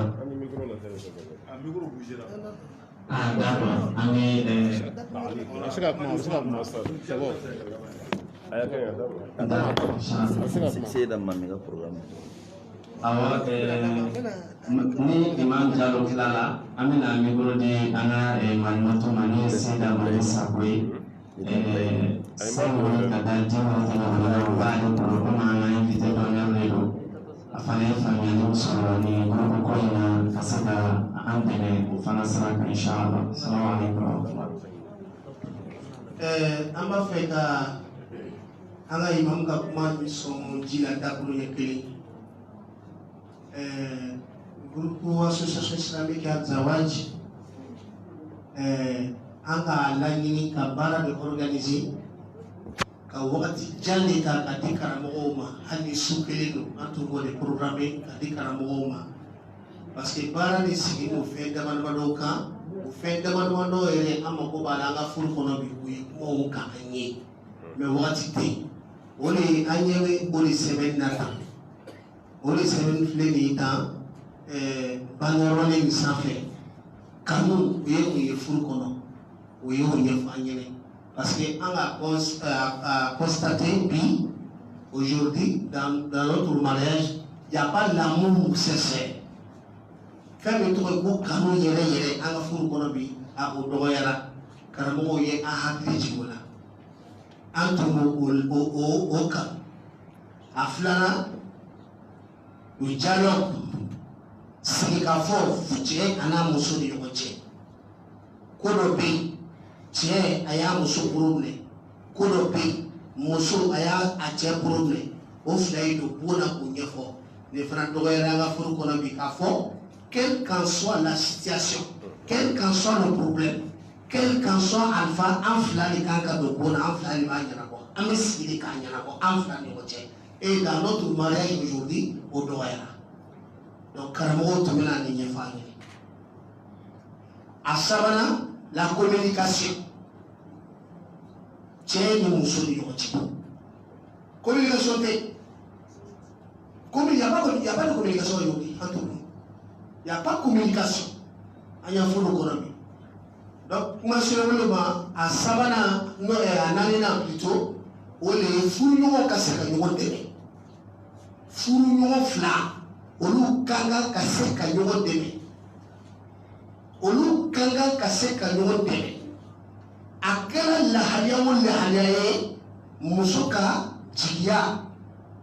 Ah d'accord. C'est dans mon programme. Awa ni imam jalo kilala amina micro di ana manmoto mani sida mani sakwe sawo kada jawa tana ba ni programa na invite to na lelo afanya fanya sɔrɔ ni grupu ko in na ka se ka an dɛmɛ o fana sira kan inshallah. Assalamu alaikum warahmatullahi. An b'a fɛ ka an ka imam ka kuma sɔn ji la dakuru ɲɛ kelen. Grupu association islamique Al-Zawaj an ka laɲini ka baara de organiser ka wagati jan de ta ka di karamɔgɔw ma hali ni su kelen don an tun b'o de programme ka di karamɔgɔw ma parce que baara de sigi o fɛn damadamaw kan o fɛn damadamaw yɛrɛ an mako b'a la an ka furu kɔnɔ bi o ye kumaw kan an ye mais wagati tɛ yen o de an ɲɛ bɛ o de sɛbɛn na tan o de sɛbɛn filɛ nin ye tan bangeyɔrɔ nin sanfɛ kanu o ye mun ye furu kɔnɔ o ye o ɲɛfɔ an ɲɛna. Parce qu'on a constaté, puis, aujourd'hui, dans notre mariage, il n'y a pas l'amour sincère. Quand nous trouvons que nous yere en furu kono bi a odoyara karamo ye a hakri wala antumo o ka aflana o dialogue sika fo futie ana muso ni yoche kono bi cɛ a y'a muso problème ko dɔ bɛ yen muso a y'a cɛ problème o fila yi don bon na k'o ɲɛfɔ les frères d'Oréanga Furukonabi Kafo, quelle qu'en soit la situation, quel qu'en soit le problème, quel qu'en soit Alpha, Enfla les Kanka de Bona, Enfla les Mayanako, Amis les Kanyanako, Enfla les Motier. Et dans notre mariage aujourd'hui, au Doréra. Donc, Karamo Tumena Nignefani. À Savana, la communication. Tiens, nous nous sommes communication. Il n'y a pas de communication aujourd'hui, en tout cas. Il n'y a pas de communication. Il y a un faux économie. Donc, moi, je suis à Savana, à Nanina plutôt, où les fous nous cassé quand nous avons fous nous fla, où nous kanga cassé quand nous avons où nous kanga cassé quand nous avons akela lahalia ou lahalia musoka tia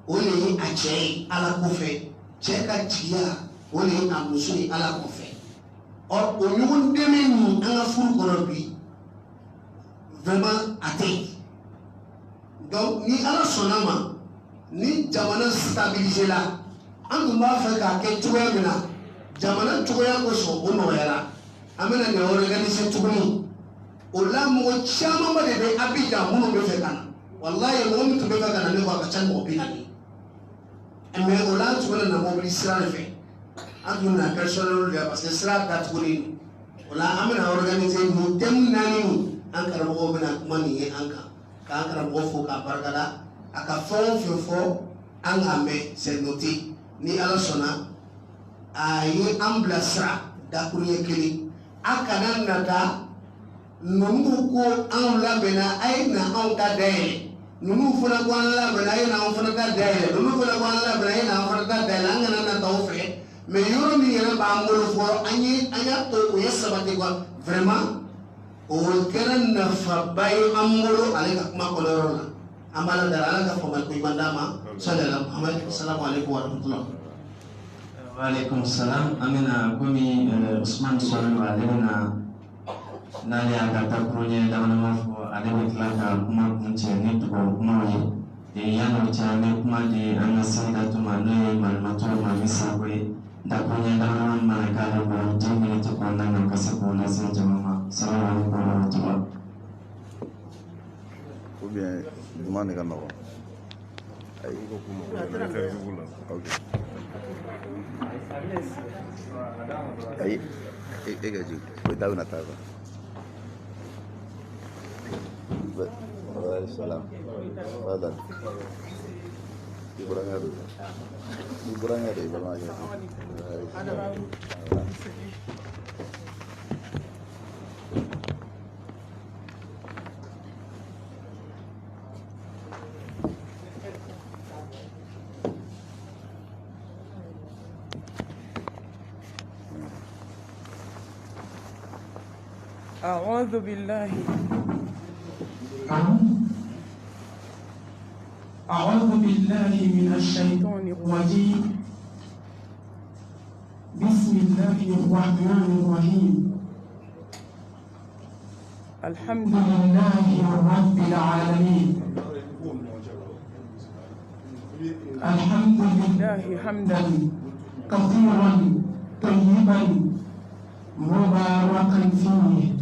ole achei ala kofe cheka tia ole amusui ala kofe or onyugo deme ni anga furu korobi vraiment até donc ni ala sonama ni jamana stabiliser la andu ma fa ka ke tuwe mina jamana tuwe ko so ono yara amena ne organiser tuwe Ola mo chama ma de Abidjan mo be fe kana wallahi mo mi to be kana ne ko ka chan mo binani mais ola to na mo bi sira fe aduna personnel ya parce que sira dat ko ni ola amena organiser mo dem nani an kara mo bina kuma ni anka ka an kara mo fo ka barkala aka fo an ame c'est noté ni ala sona ayi amblasra da kuriye kili aka nan nata Numu ko an labena ay na an ka dayele numu funa ko an labena ay na an funa ka dayele numu funa ko an labena ay na an funa ka dayele an ngana na taw fe mais yoro mi yere ba ngol fo anya to ko yesabati ko vraiment o keren na fa bay amolo ale ka kuma ko loro la amala dara ka fo mal ko bandama sallallahu alaihi wasallam wa rahmatullah wa alaikum salam amina komi Usman sallallahu alaihi nali agata proje damana mafo alewe klaka kuma kunche ni tuko kuma ye yano chame kuma de anasenda tuma ne malmato mavisa kwe da proje damana manakala kwa jimi to kwa ndanga kasapo na sanja mama salamu alaykum wa rahmatullah ou bien demande kan nako ay ko kuma okay ay gaji ko daw na tawa Waalaikumsalam. Wadan. Liburan ada. Liburan ada di mana aja. أعوذ بالله من الشيطان الرجيم بسم الله الرحمن الرحيم الحمد لله رب العالمين الحمد لله حمدا كثيرا طيبا مباركا فيه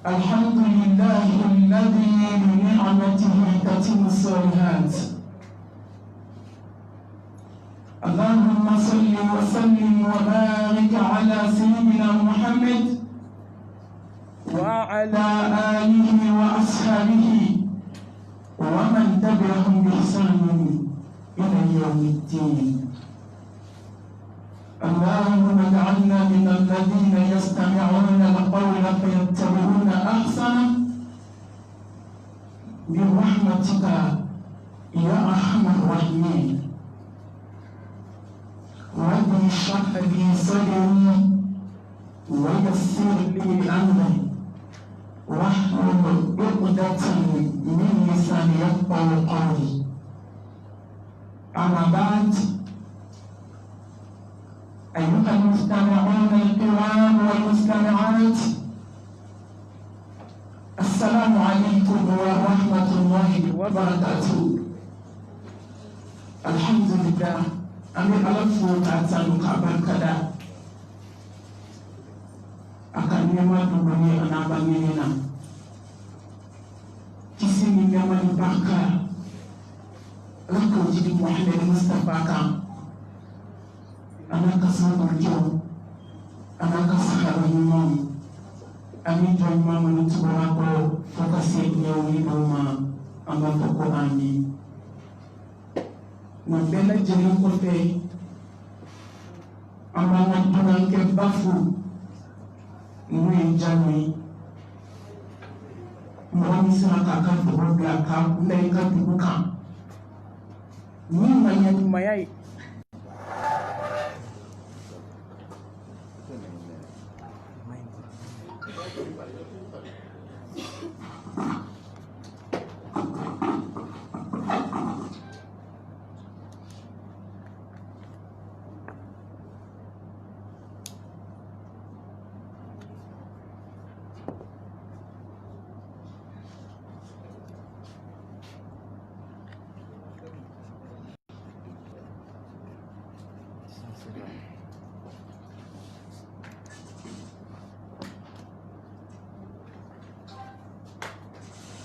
الحمد لله الذي بنعمته تتم الصالحات اللهم صل وسلم وبارك على سيدنا محمد وعلى آله وأصحابه ومن تبعهم بإحسان إلى يوم الدين اللهم اجعلنا من الذين يستمعون القول فيتبعون احسنه برحمتك يا ارحم الراحمين رب اشرح لي صدري ويسر لي امري واحلل عقدة من لساني يفقهوا قولي اما بعد أيها المستمعون الكرام والمستمعات السلام عليكم ورحمة الله وبركاته alhamdulillah ami ala fo ka tanu ka barkada akan nema duguni ana bangina kisi ni nema ni barka lako jidi Muhammad Mustafa kan ana kasaba jo ana kasaba imam ami jo mama no tubara ko fokasi nyawi doma amba ko ami na bela jeli ko fe amba na dunan ke bafu ni jami mo mi sa ka ka do ga ka ndai ka du kan ni mayai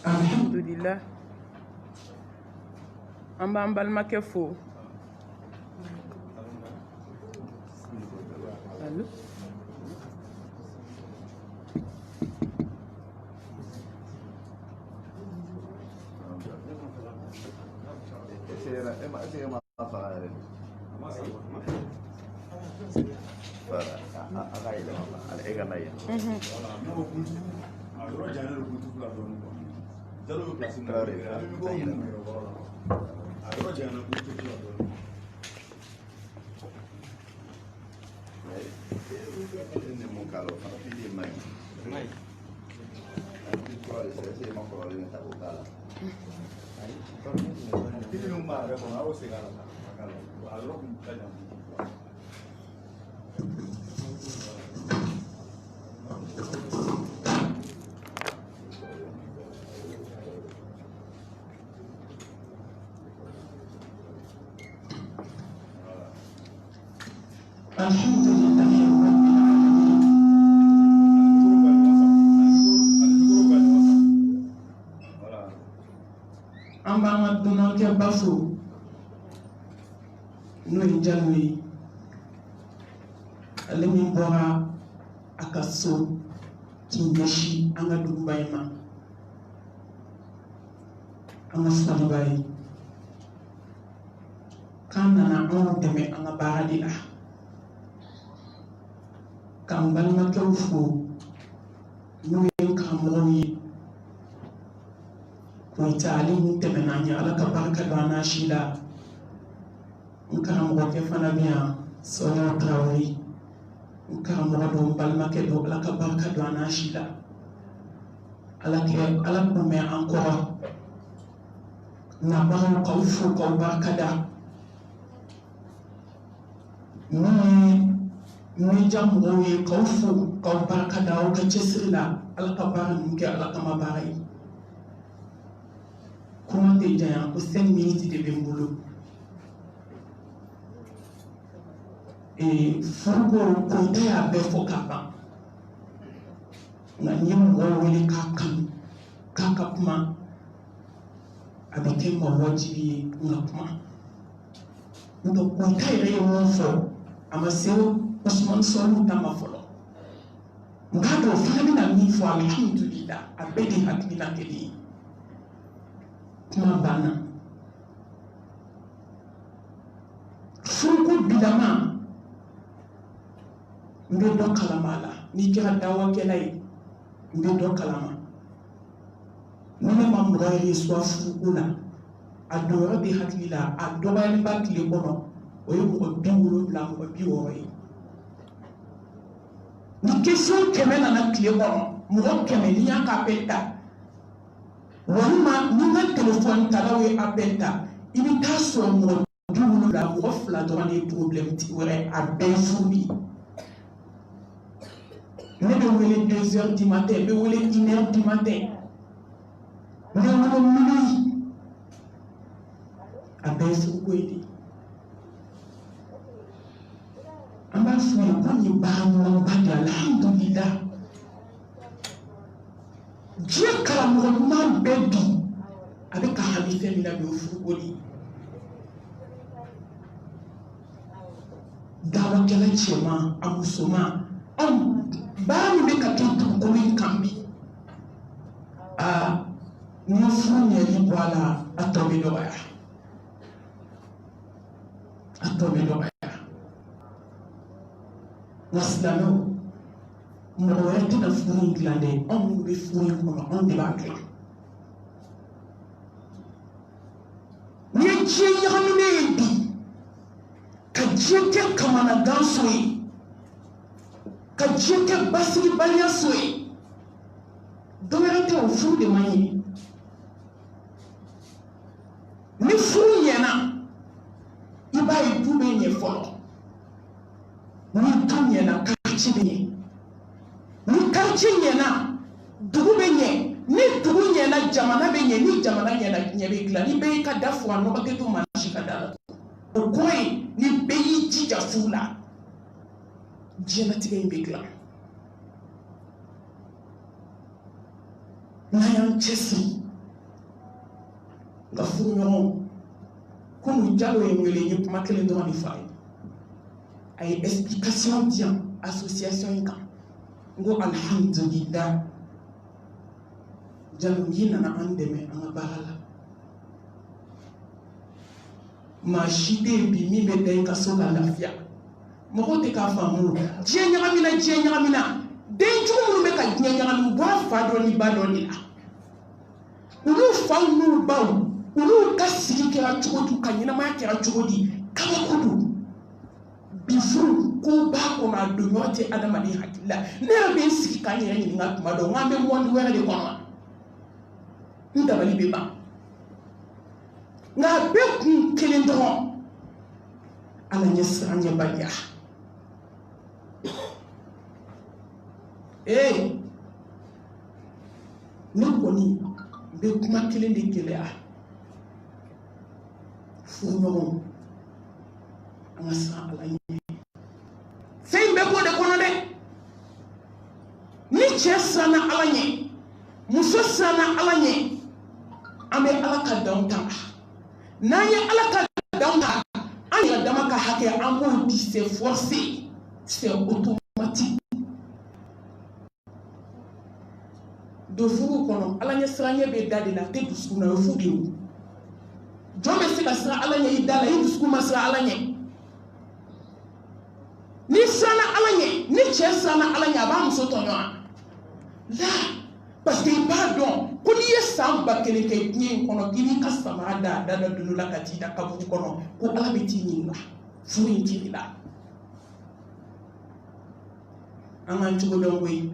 alhamdulillah an b'an balimakɛ fo allo alhamdulillah an b'an ka dunankɛ bafu n'o ye Jalo ye ale min bɔra a ka so k'i ɲɛsin an ka duguba in ma an ka fɔliba ye k'an nana anw dɛmɛ an ka baara de la k'an balimakɛw fo n'o ye n karamɔgɔw ye Koyita ale min tɛmɛna an ɲɛ ala ka barika don an n'a si la n karamɔgɔkɛ fana bɛ yan Sɔrɔ Tarawele n karamɔgɔ don n balimakɛ don ala ka barika don an n'a si la ala k'u mɛn an kɔrɔ nabagaw k'aw fo k'aw barika da Nija mɔgɔw ye k'aw fo k'aw barika da aw ka cɛsiri la ala ka baara ninnu kɛ ala kama baara ye kuma tɛ janya ko 5 minutes de bɛ n bolo furuko Koyita y'a bɛɛ fɔ k'a ban nka n ye mɔgɔw wele k'a kanu k'a ka kuma a bɛ kɛ n ma wajibi ye n ka kuma nka Koyita yɛrɛ ye mun fɔ a ma se Usman Sɔlu ta ma fɔlɔ nka dɔw fana bɛna min fɔ alhamdulillah a bɛɛ de hakilina kelen ye kuma banna furuko bilama n bɛ dɔ kalama a la n'i kɛra dawakɛla ye n bɛ dɔ kalama ni ne ma mɔgɔ yɛrɛ suwa furuko la a dɔnyɔrɔ bɛ hakili la a dɔgɔyalenba tile kɔnɔ o ye mɔgɔ 70 mɔgɔ 60 ye ni question 100 nana tile kɔnɔ mɔgɔ 100 n'i y'a ka appel ta walima ni ka téléphone talaw ye appel ta i bɛ taa sɔrɔ mɔgɔ 70 mɔgɔ 2 dɔrɔn de ye problème wɛrɛ a bɛɛ ye furu ye ne bɛ wele 2 heures du matin n bɛ wele 1 heure du matin n bɛ wele minuit a bɛɛ furuko ye de an b'a f'u ye ko nin baara ɲumanba de alhamdulillah diɲɛ karamɔgɔ ɲuman bɛɛ bi a bɛ ka hami fɛn min na bi o furuko de ye dawakɛla cɛman a musoman anw baara min bɛ ka kɛ dugukolo in kan bi ni furu ɲɛli bɔ a la a tɔ bɛ dɔgɔya nka silamɛw mɔgɔ wɛrɛ tɛna furu in dilan dɛ anw minnu bɛ furu in kɔnɔ anw de b'a dilan ni ye diɲɛ ɲagaminen ye bi ka diɲɛ kɛ kamanagan so ye ka diɲɛ kɛ basigibaliya so ye dɔwɛrɛ tɛ o furu de man ɲi ni furu ɲɛna i b'a ye du bɛ ɲɛ fɔlɔ ni du ɲɛna quartier bɛ ɲɛ ni quartier ɲɛna dugu bɛ ɲɛ ni dugu ɲɛna jamana bɛ ɲɛ ni jamana ɲɛna ɲɛ bɛ dilan ni bɛɛ y'i ka da fɔ a nɔgɔ kɛ to maa si ka da la o kɔrɔ ye ni bɛɛ y'i jija furu la diɲɛlatigɛ in bɛ dilan n'an y'an cɛsiri nka furuɲɔgɔnw komi Jalo ye n wele n ye kuma kelen dɔrɔn de f'a ye a ye explication di yan association in kan n ko alhamdulillah Jalo n'i nana an dɛmɛ an ka baara la maa si tɛ yen bi min bɛ da i ka so ka lafiya mɔgɔw tɛ k'a faamu diɲɛ ɲagamina denjugu minnu bɛ ka diɲɛ ɲagami bɔ fa dɔ ni ba dɔ de la olu faw n'u baw olu ka sigi kɛra cogo di ka ɲɛnamaya kɛra cogo di kabako don bi furu ko b'a kɔnɔ a don yɔrɔ tɛ adamaden hakili la ne yɛrɛ bɛ n sigi k'an yɛrɛ ɲininka tuma dɔ n k'an bɛ mɔndi wɛrɛ de kɔnɔ n dabali bɛ ban nka a bɛɛ kun kelen dɔrɔn ala ɲɛ siran ɲɛbaliya ne kɔni n bɛ kuma kelen de gɛlɛya furuɲɔgɔnw an ka siran ala ɲɛ fɛn bɛɛ b'o de kɔnɔ dɛ ni cɛ siranna ala ɲɛ muso siranna ala ɲɛ an bɛ ala ka danw ta n'an ye ala ka danw ta an yɛrɛ dama ka hakɛ an b'o di c'est forcé c'est automatique do furu kɔnɔ ala ɲɛ siranɲɛ bɛ da de la a tɛ dusukun na o ye fu de ye jɔn bɛ se ka siran ala ɲɛ i da la i dusukun ma siran ala ɲɛ ni siranna ala ɲɛ ni cɛ siranna ala ɲɛ a b'a muso tɔɲɔ la parce que i b'a dɔn ko n'i ye san 1000 kɛ diɲɛ in kɔnɔ k'i b'i ka samara da da dɔ dolo la ka t'i da kaburu kɔnɔ ko ala bɛ t'i ɲininka furu in t'i la an k'an cogo dɔn koyi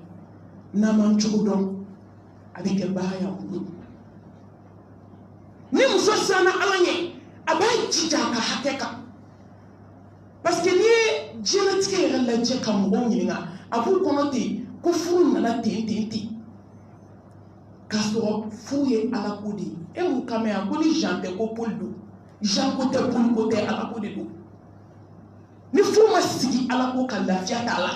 n'an m'an cogo dɔn a bɛ kɛ baara y'an bolo ni muso siranna ala ɲɛ a b'a jija a ka hakɛ kan parce que n'i ye diɲɛlatigɛ yɛrɛ lajɛ ka mɔgɔw ɲininka a b'u kɔnɔ ten ko furu nana ten k'a sɔrɔ furu ye ala ko de ye e mun kan mɛn yan ko ni Jean tɛ ko Paul don Jean ko tɛ Paul ko tɛ ala ko de don ni furu ma sigi ala ko ka lafiya t'a la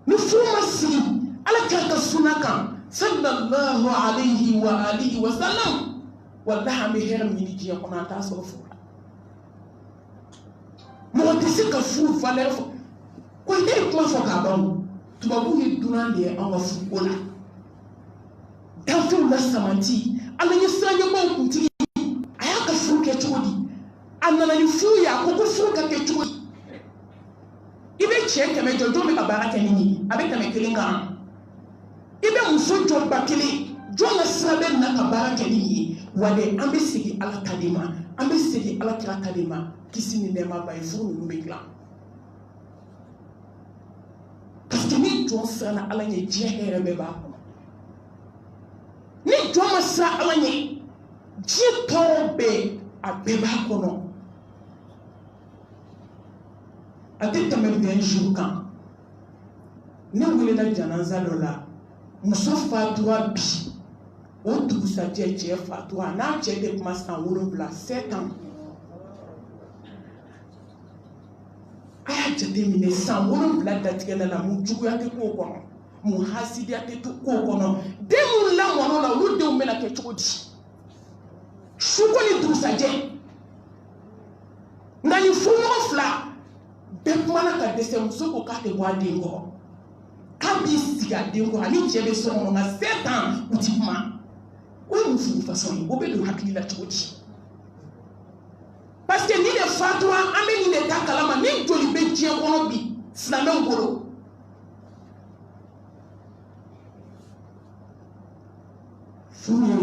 ni furu ma sigi ala k'a ka suna kan sallallahu alayhi wa alihi wa sallam wallahi an bɛ hɛrɛ min ɲini diɲɛ kɔnɔ an t'a sɔrɔ furu la mɔgɔ tɛ se ka furu valeur fɔ ko e ye kuma fɔ k'a ban tubabuw ye dunan de ye an ka furuko la danfɛnw la samanti ala ɲɛ siranɲɛbaw kuntigi a y'a ka furu kɛ cogo di a nana ni furu ye a ko ko furu ka kɛ cogo di i bɛ cɛ 100 jɔ jɔn bɛ ka baara kɛ ni ye a bɛ 100 kan i bɛ muso jɔ 1000 jɔn ka sira bɛ na ka baara kɛ ni ye wa de an bɛ segin ala ta de ma an bɛ segin ala kira ta de ma kisi ni nɛɛma ba ye furu ninnu bɛ dilan parce que ni jɔn siranna ala ɲɛ diɲɛ hɛrɛ bɛɛ b'a kɔnɔ ni jɔn ma siran ala ɲɛ diɲɛ tɔɔrɔ bɛɛ a bɛɛ b'a kɔnɔ a tɛ tɛmɛ 20 jours kan ne welela janaza dɔ la muso fatura bi o dugusajɛ cɛ fatura n'a cɛ de kuma san 7 ans a y'a jateminɛ san 7 datigɛla la mun juguya tɛ k'o kɔnɔ mun hasidiya tɛ k'o kɔnɔ den minnu lamɔn'o la olu denw bɛna kɛ cogo di suko ni dugusajɛ nka nin furuɲɔgɔn fila bɛɛ kumana ka dɛsɛ muso ko k'a tɛ bɔ a den kɔrɔ k'a b'i sigi a den kɔrɔ ani cɛ bɛ so kɔnɔ nka 7 ans u ti kuma o ye mun furu façon ye o bɛ don hakili la cogo di parce que ni de fatura an bɛ nin de ta kalama ni joli bɛ diɲɛ kɔnɔ bi silamɛw bolo furu ye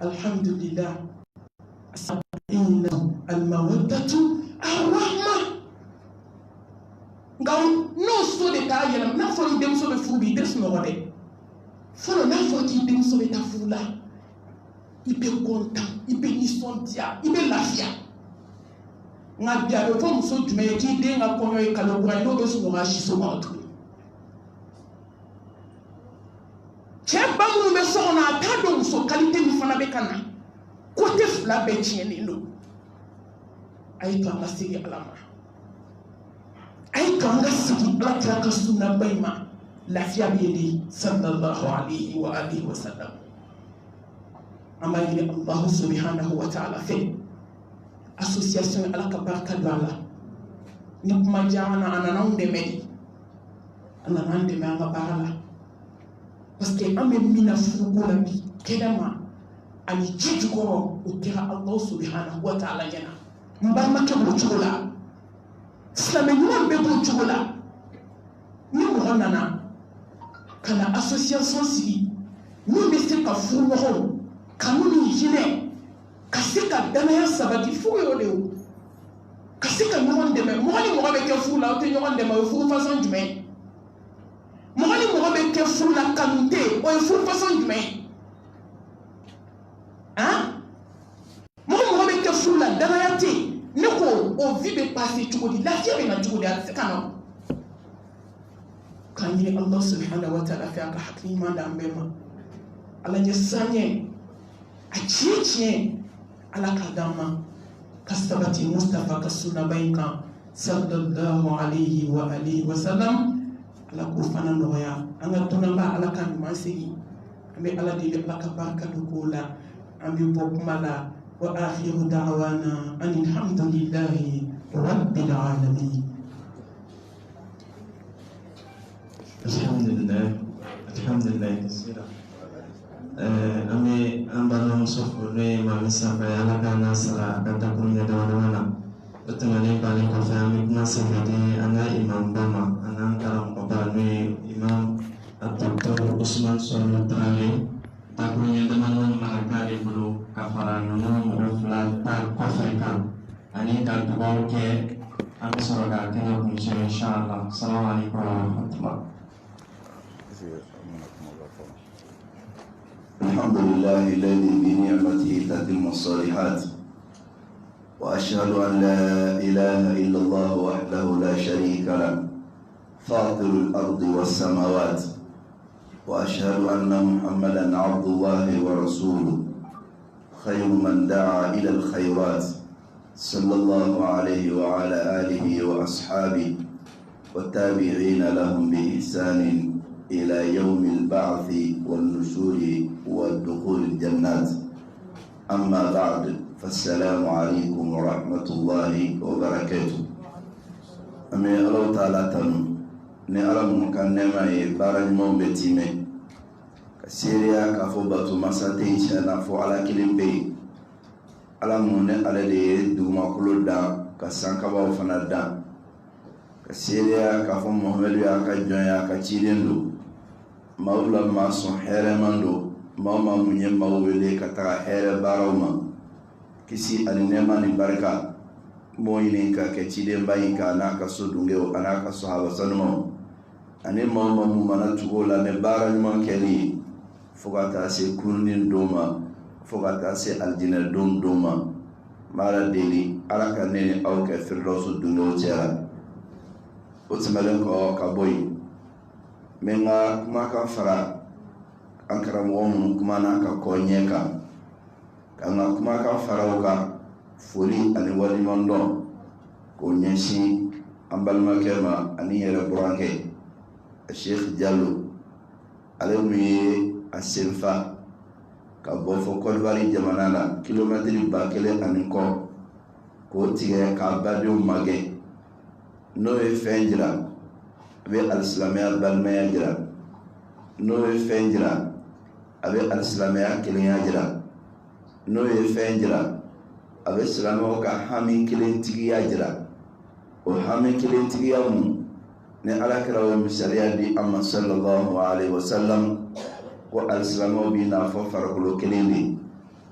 alhamdulillah al-mawaddatu ar-rahma nka n'o so de t'a yɛlɛma n'a fɔra denmuso bɛ furu bi i tɛ sunɔgɔ dɛ fɔlɔ n'a fɔra k'i denmuso bɛ taa furu la i bɛ content i bɛ nisɔndiya i bɛ lafiya nka bi a bɛ fɔ muso jumɛn ye k'i den ka kɔɲɔ ye kalo kura ye n'o bɛ sunɔgɔ a si so ma tuguni cɛ ba minnu bɛ so kɔnɔ a t'a dɔn muso qualité min fana bɛ ka na côté fila bɛɛ tiɲɛlen don a ye to an ka segin ala ma a ye to an ka segin ala kira ka sunna ba in ma lafiya bɛ yen de sallallahu alaihi wa alihi wa sallam an b'a ɲini Allahu subhanahu wa ta'ala fɛ association ala ka barika don a la ni kuma caman na a nana anw dɛmɛ de a nana an dɛmɛ an ka baara la parce que an bɛ min na furuko la bi kɛnɛma ani ji jukɔrɔ o kɛra Allahu subhanahu wa ta'ala ɲɛna n balimakɛ b'o cogo la silamɛ ɲuman bɛɛ b'o cogo la ni mɔgɔ nana ka na association sigi min bɛ se ka furuɲɔgɔnw kanu ni hinɛ ka se ka danaya sabati furu y'o de o ka se ka ɲɔgɔn dɛmɛ mɔgɔ ni mɔgɔ bɛ kɛ furu la o tɛ ɲɔgɔn dɛmɛ o ye furu façon jumɛn mɔgɔ ni mɔgɔ bɛ kɛ furu la kanu tɛ o ye furu façon jumɛn mɔgɔ bɛ kɛ furu la danaya tɛ ne ko o vie bɛ passer cogo di lafiya bɛ na cogo di a tɛ se ka na k'an ɲini Allah subhanahu wa ta'ala fɛ a ka hakili ɲuman d'an bɛɛ ma ala ɲɛ sanɲɛ a tiɲɛ tiɲɛ ala ka d'an ma ka sabati Mustafa ka sunaba in kan sallallahu alaihi wa alihi wa sallam ala k'o fana nɔgɔya an ka dunanba ala ka ɲuman segin an bɛ ala deli ala ka barika don k'o la an bɛ bɔ kuma la wa akhiru da'wana anil hamdulillahi rabbil alamin. Alhamdulillah kasira. Ami ambalo musufu ne mami sampai ala kana sala kata punya dawana. Bertemu paling kau kami kuma sebadi ana imam bama ana karam kopani imam Dr. Usman Sumatali. Takunya teman-teman mereka di bulu kafaran nunu reflat tak kafaikan. Ani tak tukar ke aku soroga kena kunci insyaallah. Assalamualaikum warahmatullahi. الحمد لله الذي بنعمته تتم الصالحات وأشهد أن لا إله إلا الله وحده لا شريك له فاطر الأرض والسماوات وأشهد أن محمدا عبد الله ورسوله خير من دعا إلى الخيرات صلى الله عليه وعلى آله وأصحابه والتابعين لهم بإحسان إلى يوم البعث والنشور والدخول الجنات أما بعد فالسلام عليكم ورحمة الله وبركاته أمي الله تعالى تنو ni ala mun kan nema ye baara ɲumanw bɛ tiimɛ ka seereya k'a fɔ bato masa tɛ yen tiɲɛna fɔ ala kelen bɛ yen ala mun ni ale de ye dugumakolo dan ka sankabaw fana dan ka seereya k'a fɔ Muhamadu y'a ka jɔn ye a ka ciden don maaw la maa sɔn hɛrɛman don maa maa mun ye maaw wele ka taga hɛrɛ baaraw ma kisi ani nɛɛma ni barika m'o ɲini ka kɛ cidenba in kan n'a ka so dunkew a n'a ka sahaba sanumaw ani maa maa mun mana tugu o la ni baara ɲuman kɛli fo ka taa se kurunin don ma fo ka taa se alijinɛ don ma n b'a la deli ala ka ne ni aw kɛ firidɔsi dunkew cɛla o tɛmɛlen kɔ ka bɔ yen n bɛ n ka kumakan fara an karamɔgɔ minnu kumana ka kɔ ɲɛ kan ka n ka kumakan faraw kan foli ani waliɲuman dɔn k'o ɲɛsin an balimakɛ ma ani yɛrɛ burankɛ Sheikh Diallo ale mun ye a senfa ka bɔ fɔ Côte d'Ivoire jamana na kilomɛtiri 1000 ani kɔ k'o tigɛ k'a badenw magɛ n'o ye fɛn jira a bɛ alisilamɛya balimaya jira n'o ye fɛn jira a bɛ alisilamɛya kelenya jira n'o ye fɛn jira a bɛ silamɛw ka hami kelentigiya jira o hami kelentigiya mun ni alakira ye misaliya di an ma sallallahu alaihi wasallam ko alisilamɛw b'i n'a fɔ farikolo kelen de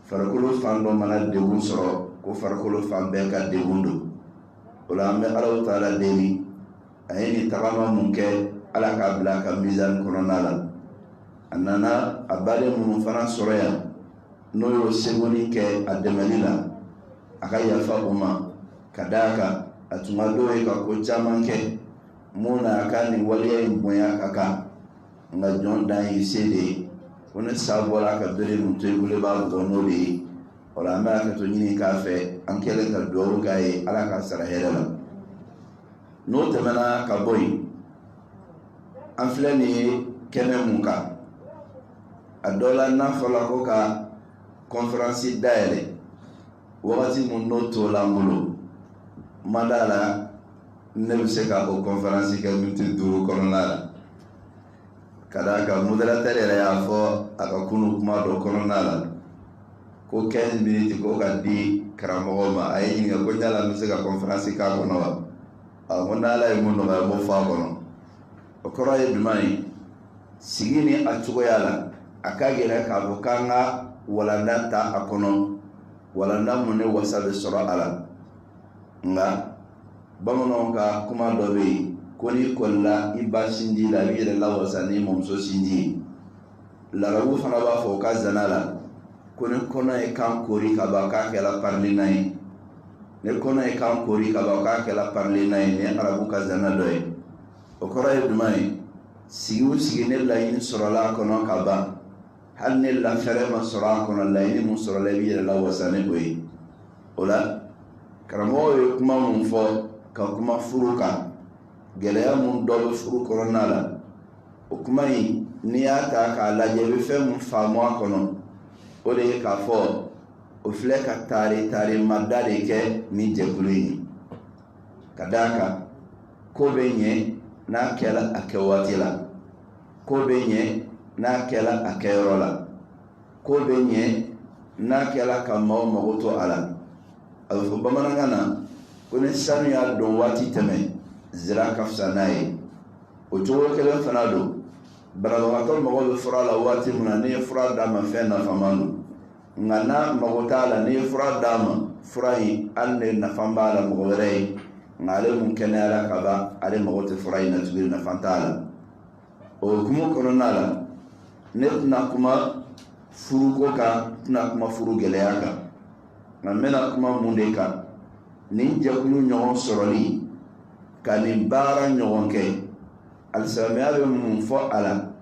farikolo fan dɔ mana degun sɔrɔ ko farikolo fan bɛɛ ka degun don o la an bɛ Alahu Taala deli a ye nin tagama mun kɛ Ala k'a bila a ka mizani kɔnɔna la a nana a baden minnu fana sɔrɔ yan n'o y'o segoni kɛ a dɛmɛli la a ka yafa o ma ka d'a kan a tun ka d'o ye ka ko caman kɛ mun na a ka nin waleya in bonya ka kan nka jɔn dan ye se de ye ko ne sa bɔra ka bere min to i bolo i b'a bɔ n'o de ye o la an bɛ hakɛto ɲini k'a fɛ an kɛlen ka duwawu k'a ye Ala ka sara hɛrɛ la n'o tɛmɛna ka bɔ yen an filɛ nin ye kɛnɛ mun kan a dɔ la n'a fɔla ko ka conférence dayɛlɛ wagati mun n'o t'o la an bolo ma d'a la ne bɛ se ka o conférence kɛ miniti 5 kɔnɔna la ka d'a kan modérateur yɛrɛ y'a fɔ a ka kunu kuma dɔ kɔnɔna la ko 15 minutes ko ka di karamɔgɔ ma a ye ɲininka ko yala n bɛ se ka conférence k'a kɔnɔ wa ko n'Ala ye mun nɔgɔya b'o fɔ a kɔnɔ o kɔrɔ ye jumɛn ye sigi ni a cogoya la a ka gɛlɛn k'a fɔ k'an ka walanda ta a kɔnɔ walanda mun ne wasa bɛ sɔrɔ a la nka bamananw ka kuma dɔ bɛ yen ko n'i kɔlila i ba sinji la i b'i yɛrɛ lawasa n'i mɔmuso sinji ye larabu fana b'a fɔ o ka zana la ko ni kɔnɔ ye kan kori ka ban k'a kɛla parilinan ye ni kɔnɔ ye kan kori ka ban k'a kɛla parilinan ye ni arabu ka zana dɔ ye o kɔrɔ ye jumɛn ye sigi o sigi ne laɲini sɔrɔla a kɔnɔ ka ban hali ne lafɛrɛ ma sɔrɔ a kɔnɔ laɲini mun sɔrɔla i b'i yɛrɛ lawasa ni o ye o la karamɔgɔw ye kuma mun fɔ ka kuma furu kan gɛlɛya mun dɔ bɛ furu kɔnɔna la o kuma in n'i y'a ta k'a lajɛ i bɛ fɛn mun faamu a kɔnɔ o de ye k'a fɔ o filɛ ka taari mada de kɛ ni jɛkulu in ka d'a kan ko bɛ ɲɛ n'a kɛla a kɛ waati la ko bɛ ɲɛ n'a kɛla a kɛyɔrɔ la ko bɛ ɲɛ n'a kɛla ka maaw mago to a la a bɛ fɔ bamanankan na ko ni sanu y'a dɔn waati tɛmɛ zira ka fisa n'a ye o cogo kelen fana don banabagatɔ mago bɛ fura la waati min na n'i ye fura d'a ma fɛn nafaman don nka n'a mago t'a la n'i ye fura d'a ma fura in hali ne nafa b'a la mɔgɔ wɛrɛ ye nka ale mun kɛnɛyara ka ban ale mago tɛ fura in na tuguni nafa t'a la o hukumu kɔnɔna la ne tɛna kuma furuko kan tɛna kuma furu gɛlɛya kan nka n bɛna kuma mun de kan nin jɛkulu ɲɔgɔn sɔrɔli ka nin baara ɲɔgɔn kɛ alisilamɛya bɛ mun fɔ a la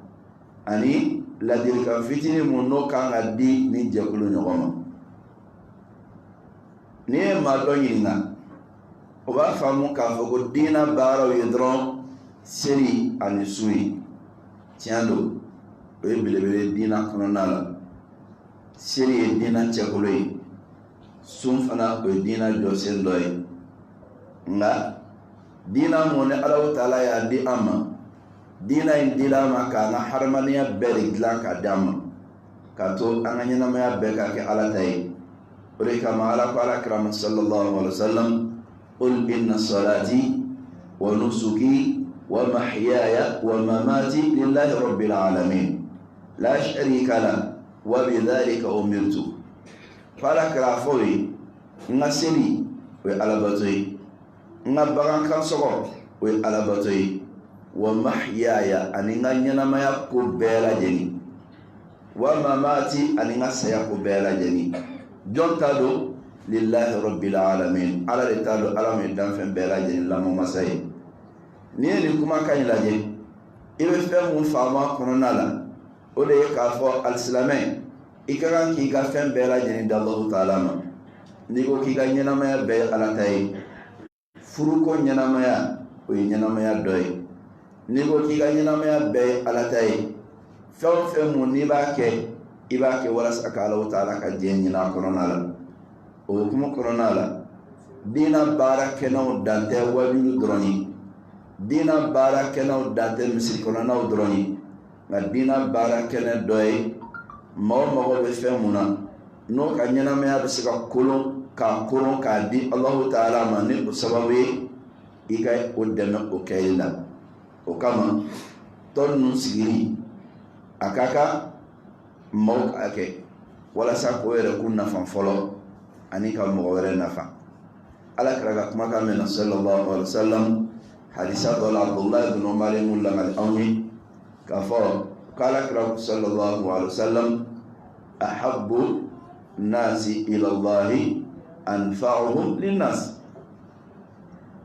ani ladilikan fitinin mun n'o kan ka di nin jɛkulu ɲɔgɔn ma n'i ye maa dɔ ɲininka o b'a faamu k'a fɔ ko diinɛ baaraw ye dɔrɔn seli ani su ye tiɲɛ don o ye belebele diinɛ kɔnɔna la seli ye diinɛ cɛkolo ye sun fana o ye diinɛ jɔsen dɔ ye nka diinɛ mun ni Alahu Taala y'a di an ma diinɛ in dila an ma k'an ka hadamadenya bɛɛ de dilan k'a di an ma k'a to an ka ɲɛnamaya bɛɛ ka kɛ Ala ta ye o de kama Ala ko alakira ma sallallahu alaihi wa sallam qul inna salati wa nusuki wa mahyaya wa mamati lillahi rabbil alamin la sharika la wa bidhalika umirtu alakira fɔ ye n ka seli o ye Alabato ye n ka bagan kan sɔgɔ o ye Alabato ye wa mahyaya ani n ka ɲɛnamaya ko bɛɛ lajɛlen wa mamati ani n ka saya ko bɛɛ lajɛlen jɔn t'a dɔn lillahi rabbil alamin Ala de t'a dɔn Ala min ye danfɛn bɛɛ lajɛlen lamɔ masa ye n'i ye nin kumakan in lajɛ i bɛ fɛn mun faamu a kɔnɔna la o de ye k'a fɔ alisilamɛ i ka kan k'i ka fɛn bɛɛ lajɛlen da Allahu Taala ma n'i ko k'i ka ɲɛnamaya bɛɛ ye Ala ta ye furuko ɲɛnamaya o ye ɲɛnamaya dɔ ye n'i ko k'i ka ɲɛnamaya bɛɛ ye Ala ta ye fɛn o fɛn mun n'i b'a kɛ i b'a kɛ walasa ka Allahu Taala ka diɲɛ ɲini a kɔnɔna la o hukumu kɔnɔna la diinɛ baara kɛnɛw dan tɛ wajulu dɔrɔn ye diinɛ baara kɛnɛw dan tɛ misiri kɔnɔnaw dɔrɔn ye nka diinɛ baara kɛnɛ dɔ ye maa o mago bɛ fɛn mun na n'o ka ɲɛnamaya bɛ se ka kolon k'a koron k'a di Allahu Taala ma ni o sababu ye i ka o dɛmɛ o kɛli la o kama tɔn ninnu sigili a ka kan maaw k'a kɛ walasa k'o yɛrɛ k'u nafa fɔlɔ ani ka mɔgɔ wɛrɛ nafa Alakira ka kumakan mɛn na sallallahu alaihi wasallam hadisa dɔ la Abdullahi ibn Umar mun langali anw ye k'a fɔ k'Alakira sallallahu alaihi wasallam ahabbu nasi ila Allahi anfa'uhum linnas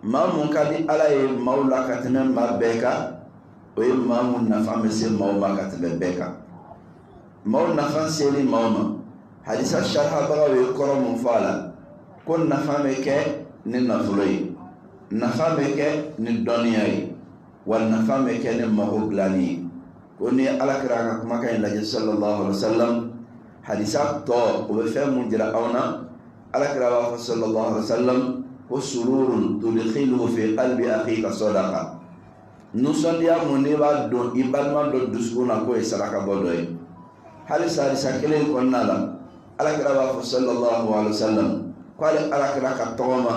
maa mun ka di Ala ye maaw la ka tɛmɛ maa bɛɛ kan o ye maa mun nafa bɛ se maaw ma ka tɛmɛ bɛɛ kan maaw nafa seli maaw ma hadisa sharhabagaw ye kɔrɔ mun fɔ a la ko nafa bɛ kɛ ni nafolo ye nafa bɛ kɛ ni dɔnniya ye wa nafa bɛ kɛ ni mago dilanni ye ko ni Alakira ka kumakan in lajɛ sallallahu alaihi wasallam hadisa tɔ o bɛ fɛn mun jira aw na Alakira b'a fɔ sallallahu alaihi wasallam ko sururun tudkhiluhu fi qalbi akhika sadaqa nusɔndiya mun n'i b'a dɔn i balima dɔ dusukun na k'o ye saraka bɔ dɔ ye hali hadisa kelen kɔnɔna la Alakira b'a fɔ sallallahu alaihi wasallam ko ale Alakira ka tɔgɔma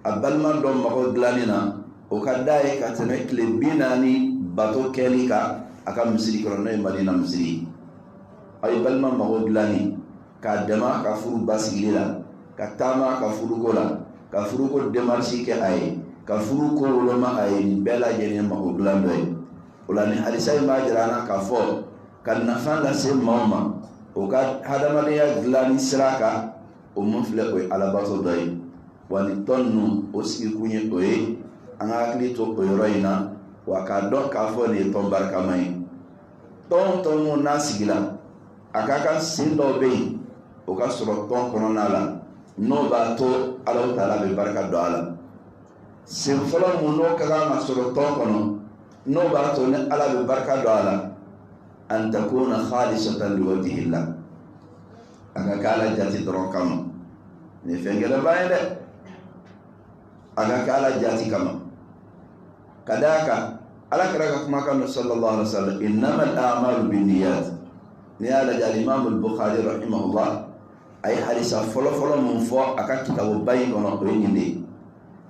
a balima dɔ mago dilanni na o ka d'a ye ka tɛmɛ tile 40 bato kɛli kan a ka misiri kɔnɔ n'o ye Madina misiri a ye balima mago dilanni k'a dɛmɛ a ka furu basigili la ka taama a ka furuko la ka furuko démarche kɛ a ye ka furuko woloma a ye nin bɛɛ lajɛlen mago dilan dɔ ye o la ni hadisa in b'a jira an na k'a fɔ ka nafa lase maaw ma o ka hadamadenya dilanni sira kan o mun filɛ o ye alabato dɔ ye wa ni tɔn ninnu o sigikun ye o ye an ka hakili to o yɔrɔ in na wa k'a dɔn k'a fɔ nin ye tɔn barikama ye tɔn mun n'a sigila a ka kan sen dɔw bɛ yen o ka sɔrɔ tɔn kɔnɔna la n'o b'a to Allahu Taala bɛ barika don a la sen fɔlɔ mun n'o ka kan ka sɔrɔ tɔn kɔnɔ n'o b'a to ni Ala bɛ barika don a la an takuna khalisatan liwajhillah a ka kɛ Ala jati dɔrɔn kama ni fɛn gɛlɛnba ye dɛ a ka kɛ Ala jati kama ka d'a kan Alakira ka kumakan don sallallahu alaihi wasallam innamal a'malu binniyat ni y'a lajɛ al-Imam al-Bukhari rahimahullah a ye hadisa fɔlɔfɔlɔ mun fɔ a ka kitabu ba in kɔnɔ o ye nin de ye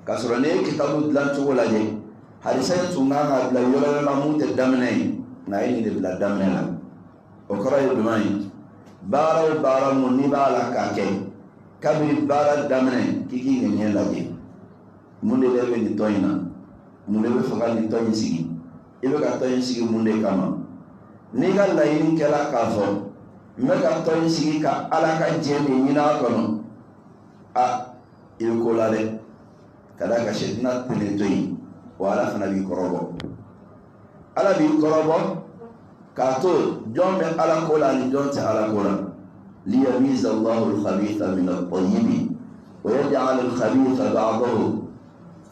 k'a sɔrɔ n'i ye kitabu dilan cogo lajɛ hadisa in tun kan ka bila yɔrɔ wɛrɛ la mun tɛ daminɛ ye nka a ye nin de bila daminɛ la o kɔrɔ ye jumɛn ye baara o baara mun n'i b'a la k'a kɛ kabini baara daminɛ k'i k'i ŋɛɲɛ lajɛ mun de bɛ nin tɔn in na mun de bɛ fɛ ka nin tɔn in sigi i bɛ ka tɔn in sigi mun de kama n'i ka laɲini kɛla k'a fɔ n bɛ ka tɔn in sigi ka Ala ka diɲɛ de ɲini a kɔnɔ a i bɛ ko la dɛ ka d'a kan sɛtina tɛnɛ to yen wa Ala fana b'i kɔrɔbɔ Ala b'i kɔrɔbɔ k'a to jɔn bɛ Ala ko la ani jɔn tɛ Ala ko la liyamiza Allahu al-khabitha min at-tayyib wa yaj'al al-khabitha ba'dahu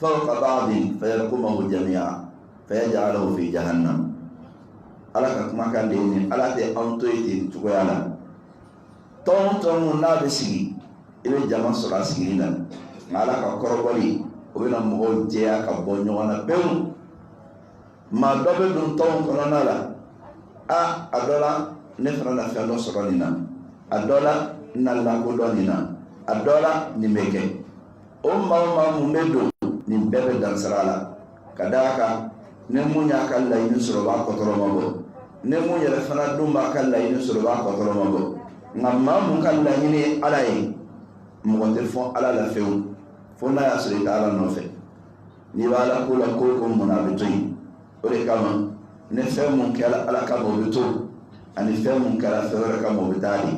fawqa ba'din fayarkumahu jami'a fayaj'aluhu fi jahannam Ala ka kumakan de ye nin Ala tɛ anw to yen ten cogoya la tɔn mun n'a bɛ sigi i bɛ jama sɔrɔ a sigili la nka Ala ka kɔrɔbɔli o bɛna mɔgɔw jɛya ka bɔ ɲɔgɔn na pewu maa dɔ bɛ don tɔn kɔnɔna la a dɔ la ne fana na fɛn dɔ sɔrɔ nin na a dɔ la n na lakodɔn nin na a dɔ la nin bɛ kɛ o maa mun bɛ don nin bɛɛ bɛ dansara la ka d'a kan ne mun y'a ka laɲini sɔrɔ b'a kɔtɔrɔ ma bɔ ne mun yɛrɛ fana dun b'a ka laɲini sɔrɔ b'a kɔtɔrɔ ma bɔ nka maa mun ka laɲini ye Ala ye mɔgɔ tɛ fɔ Ala la fewu fo n'a y'a sɔrɔ i tɛ Ala nɔfɛ n'i b'a la ko la ko mun a bɛ to yen o de kama ni fɛn mun kɛra Ala kama o bɛ to ani fɛn mun kɛra fɛn wɛrɛ kama o bɛ taa de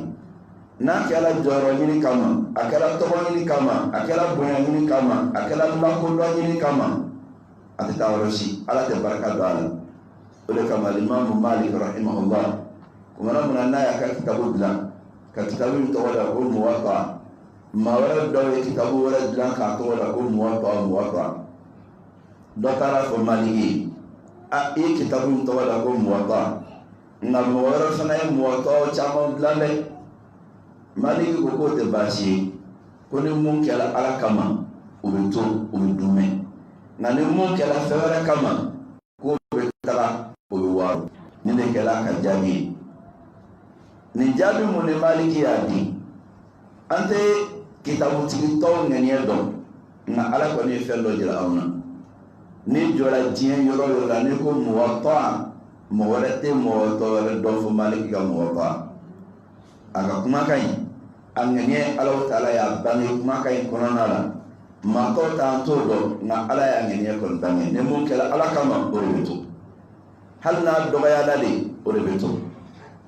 n'a kɛra jɔyɔrɔ ɲini kama a kɛra tɔgɔ ɲini kama a kɛra bonya ɲini kama a kɛra lakodɔn ɲini kama a tɛ taa yɔrɔ si Ala tɛ barika don a la o de kama Imam Malik rahimahullah kumana munana ya ka kitabu bila ka kitabu to wala ko muwatta ma wala do kitabu wala bila ka to wala ko muwatta do tara fo maliki a e kitabu to wala ko muwatta na mo wala fana muwatta chama blale maliki ko ko te bashi ko ni mun kala ala kama o be to o be dume na ni mun kala fewara kama ko be tara o be waru ni ne kala ka jabi ni jabi mun ne maliki ya di ante kitabu tigi to ngene do na ala ko ni fello jira awna ni jola jien yoro yoro ni ko muwatta mo warate mo to wala do fo maliki ga muwatta aga kuma kai angene Allah taala ya bangi kuma kai konona la ma ko ta to do na ala ya ngene ko bangi ne mun kala ala kama orebeto hal na do ya dali orebeto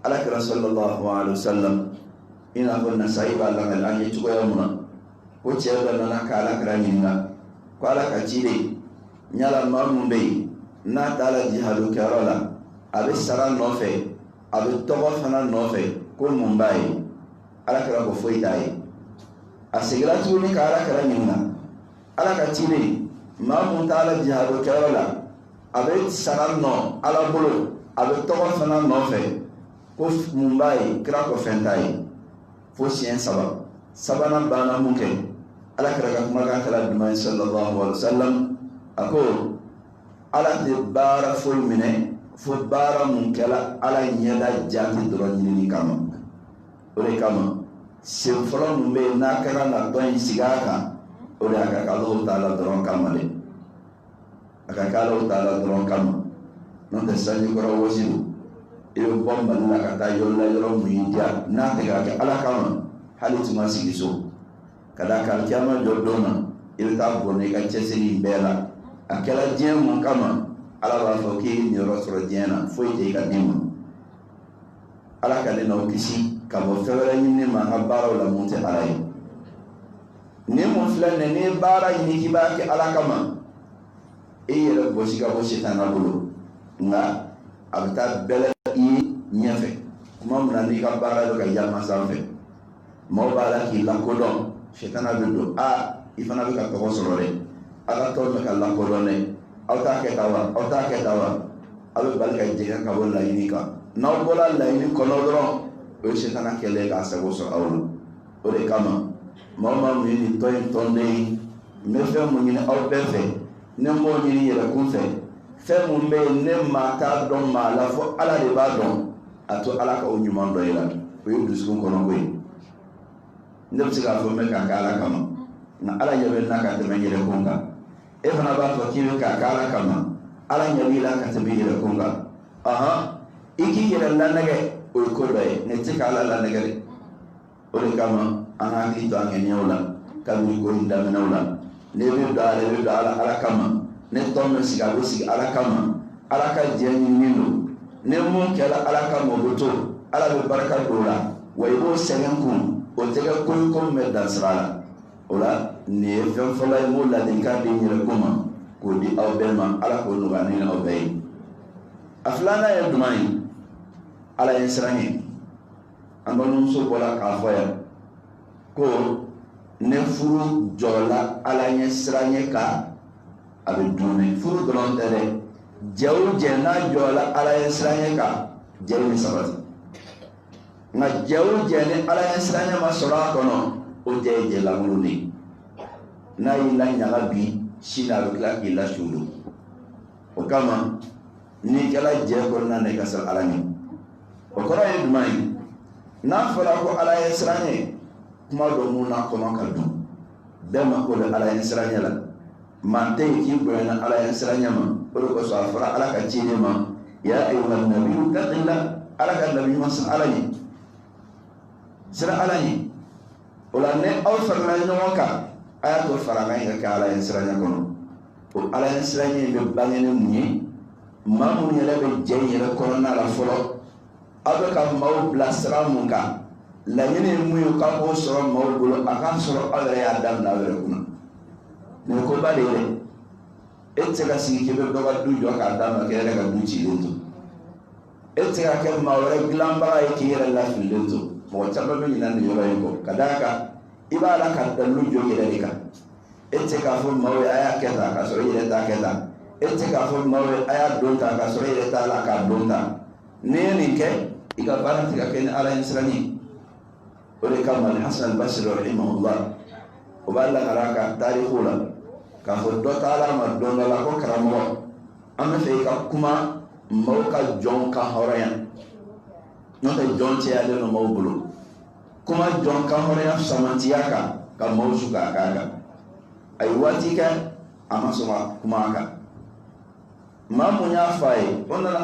ala kira sallallahu alaihi wasallam ina ko na saiba la ngal anyi to ya muna ko ce da na kala kira ninga ko ala ka cire nyala mamun be na taala jihadu karola abe sara nofe abe togo fana nofe ko mumbai ala kira ko foi dai asigira tuni ka ala kira ninga ala ka cire mamun taala jihadu karola abe sara no ala bolo abe togo fana nofe ko mumbai kira ko fentai fo sien sabana bana muke ala kira ka kuma kan kala duma sallallahu alaihi wasallam ako ala te bara fo mine fo bara mun kala ala nyada jati doro nyini kama ore kama se folo mun be na kala na don sigaka ore aka ka Allah taala doro kama le aka ka Allah taala doro kama non de sani ko rawosidu e bomba na ka ta yolla yoro mu india na te ga ala kama halitu masigiso kada ka kiyama jodona il ta bonne ka cheseni bela akela jien mun kama ala ba fo ki ni rosro jiena foi de ka dima ala ka le no kisi ka bo fewra ni ma habaro la monte alay ni mon flane ni bara ni ki ba ki ala kama e yere bo shiga bo shetana bulu nga abta bela i nyafe kuma mun ni ka bara do ka yama sanfe mo bala ki la kodon shetana do a ifana be ka ko sorore ala to me kala ko done auta ke tawa abe balka jega ka wala yinika na bola la yini kono dron o shetana kele ka sa go so awlo o de kama mama mu ni toy tonde me fe mu ni aw be fe ne mo ni yela kun fe mu be ne mata don mala fo ala de ba don ato ala ka o nyuma do yela o yu duskun kono goyi ndem siga fo me ka kala kama na ala yabe na ka teme yele kunga e fana ba to kiwe ka kala kama ala yabe la ka teme yele kunga aha iki yele la nage o ko doy ne tikala la nage o de kama ana ki to angeni wala ka mi ko inda mena wala ne be da ala kama ne to me siga go siga ala kama ala ka jeni nino ne mo kala ala kama goto ala be baraka dola wa ibo segenku o tega ko me dansrala ola ne fen fola mo la din ka din yele kuma ko di awbema ala ko no ganin awbay aflana ya dumani ala yensrani andon so bola ka foya ko ne furu jola ala yensrani ka abe dume furu dolon tere jawu jena jola ala yensrani ka jawu ni sabati na jawu jene ala yensrani ma sura kono o je la muluni na ila nyaga bi shina ro kla ki la shulu o kama ni kala je ko na ne kasal alani o ko ray dumai na fala ko ala yasrani kuma do mu na ko ma kadu dama ko da ala yasrani la man tay ki bo na ala yasrani ma o ko so afra ala ka ci ma ya ayyuhan nabiyyu taqilla ala ka nabi mas alani sira alani wala ne aw farla nyoka ayato faranga ka ala yasranya kono o ala yasranya be bangene munyi mamu nyele be jenyere kono na la folo abe ka maw blasra munka la nyene muyu ka ko soro maw bulo aka soro ala ya dam na wele kuna ne ko balele etse ka sigi ke be do ka du jo ka dam ka ele ka du chi lento etiga ke mawre glamba ay kire la fileto mo chamba be nyina ni yoba yiko kadaka ibala ka dalu jogire rika etiga fo mawre aya keta ka so yire ta keta etiga fo mawre aya donta ka so yire ta la ka donta neni ke iga barati ka ken ala insrani ولك الحسن البصري رحمه الله وبلغ لك تاريخنا كفر تعالى ما دون لا كرامه أما في كما موكا جون كهوريا نوت جون تيالي نو موبلو كما جون كهوريا سمانتياكا كموسوكا كاكا أي واتيك أما سما كماكا ما منيا فاي ونلا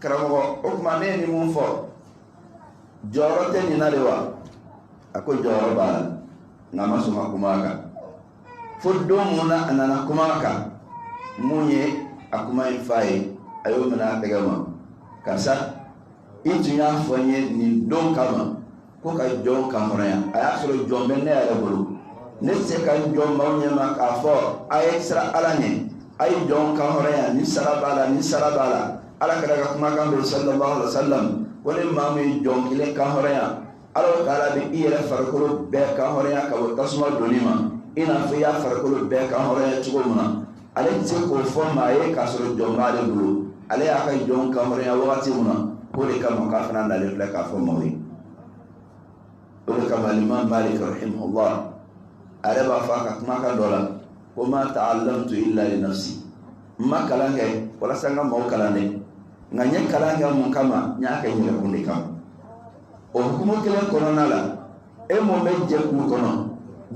كرامه أكما نيني منفو جورتني نالوا ako jawab bala ngama suma kumaka fuddo muna anana kumaka munye akuma ifai ayo mena tegama kasa itunya fonye ni don kama ko ka jon kamoraya aya soro jombe ne ala bulu ne se kan jom mawnya maka fo ay extra alanye ay jon kamoraya ni sarabala ala kada kumaka be sallallahu alaihi wasallam wala mami jon kile kamoraya alo kala bi ira farkolo be ka horeya ka tasma donima ina fiya farkolo be ka horeya tugumuna ale tse ko forma ye ka soro jomale bulu ale aka jon ka horeya wati muna ko le kama ka fana na le ka forma wi ko le kama Imam Malik rahimahullah araba fa ka kuma ka dola ko ma ta'allamtu illa li nafsi ma kalange wala sanga mo kalane nganye kalange mun kama nya ka nyira kunde kama o hukumu kelen kɔnɔna la e mun bɛ jɛkulu kɔnɔ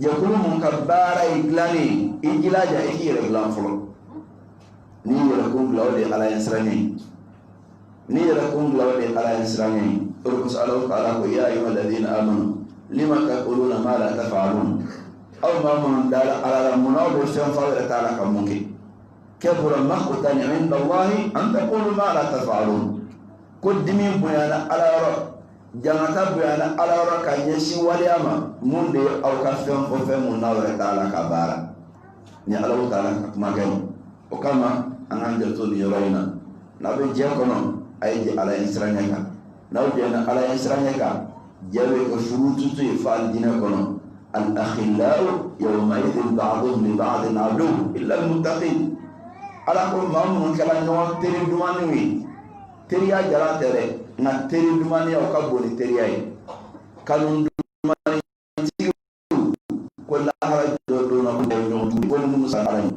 jɛkulu mun ka baara ye dilanni i jilaja i k'i yɛrɛ dilan fɔlɔ n'i yɛrɛkun bila o de ye ala ye siranɲɛ n'i yɛrɛkun bila o de ye ala ye siranɲɛ o de kosɔn Alahu taala ko ya ayyuha alladhina amanu lima taquluna ma la taf'alun aw maa minnu dara ala la mun aw bɛ fɛn fɔ aw yɛrɛ t'a la ka mun kɛ kabura maqtan inda Allahi an taqulu ma la taf'alun ko dimi bonyana ala yɔrɔ jangata buyana ala yɔrɔ ka ɲɛsin waleya ma mun de aw ka fɛn fɔ fɛn mun n'aw yɛrɛ t'a la ka baara ni Alahu taala ka kuma kɛ o kama an k'an janto nin yɔrɔ in na n'aw bɛ diɲɛ kɔnɔ a ye jɛ ala ye siranɲɛ kan n'aw jɛna ala ye siranɲɛ kan jɛ bɛ kɛ furu tutu ye fo alijinɛ kɔnɔ al-akhillau yawma'idhin ba'duhum li ba'din aduwwun illa al-muttaqin ala ko maa minnu kɛra ɲɔgɔn teri dumaniw ye teriya jalan tɛ dɛ nka teri dumaniya o ka bon ni teriya ye kanu dumanitigiw ko lahara donna ko ɲɔgɔn tugu ko ni minnu sara ala ye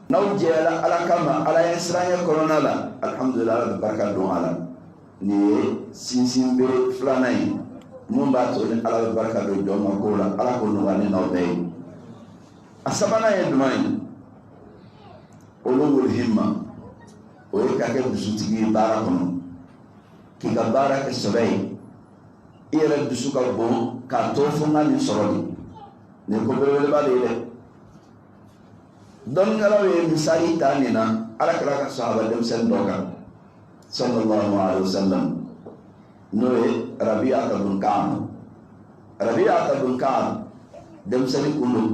n'aw jɛra ala kama ala ye siranɲɛ kɔnɔna la alhamdulillah ala bɛ barika don a la nin ye sinsin bere filanan ye mun b'a to ni ala bɛ barika don jɔn ma ko la ala ko nɔgɔya ni n'aw bɛɛ ye a sabanan ye jumɛn ye ulul himma o ye ka kɛ dusutigi ye baara kɔnɔ k'i ka baara kɛ sɛbɛ ye i yɛrɛ dusu ka bon k'a to fo n ka nin sɔrɔ de nin ko belebeleba de ye dɛ dɔnnikɛlaw ye misali ta nin na ala kɛra ka sahaba denmisɛnnin dɔ kan sallallahu alaihi wasallam n'o ye Rabi'ata bun Ka'b Rabi'ata bun Ka'b denmisɛnnin kun don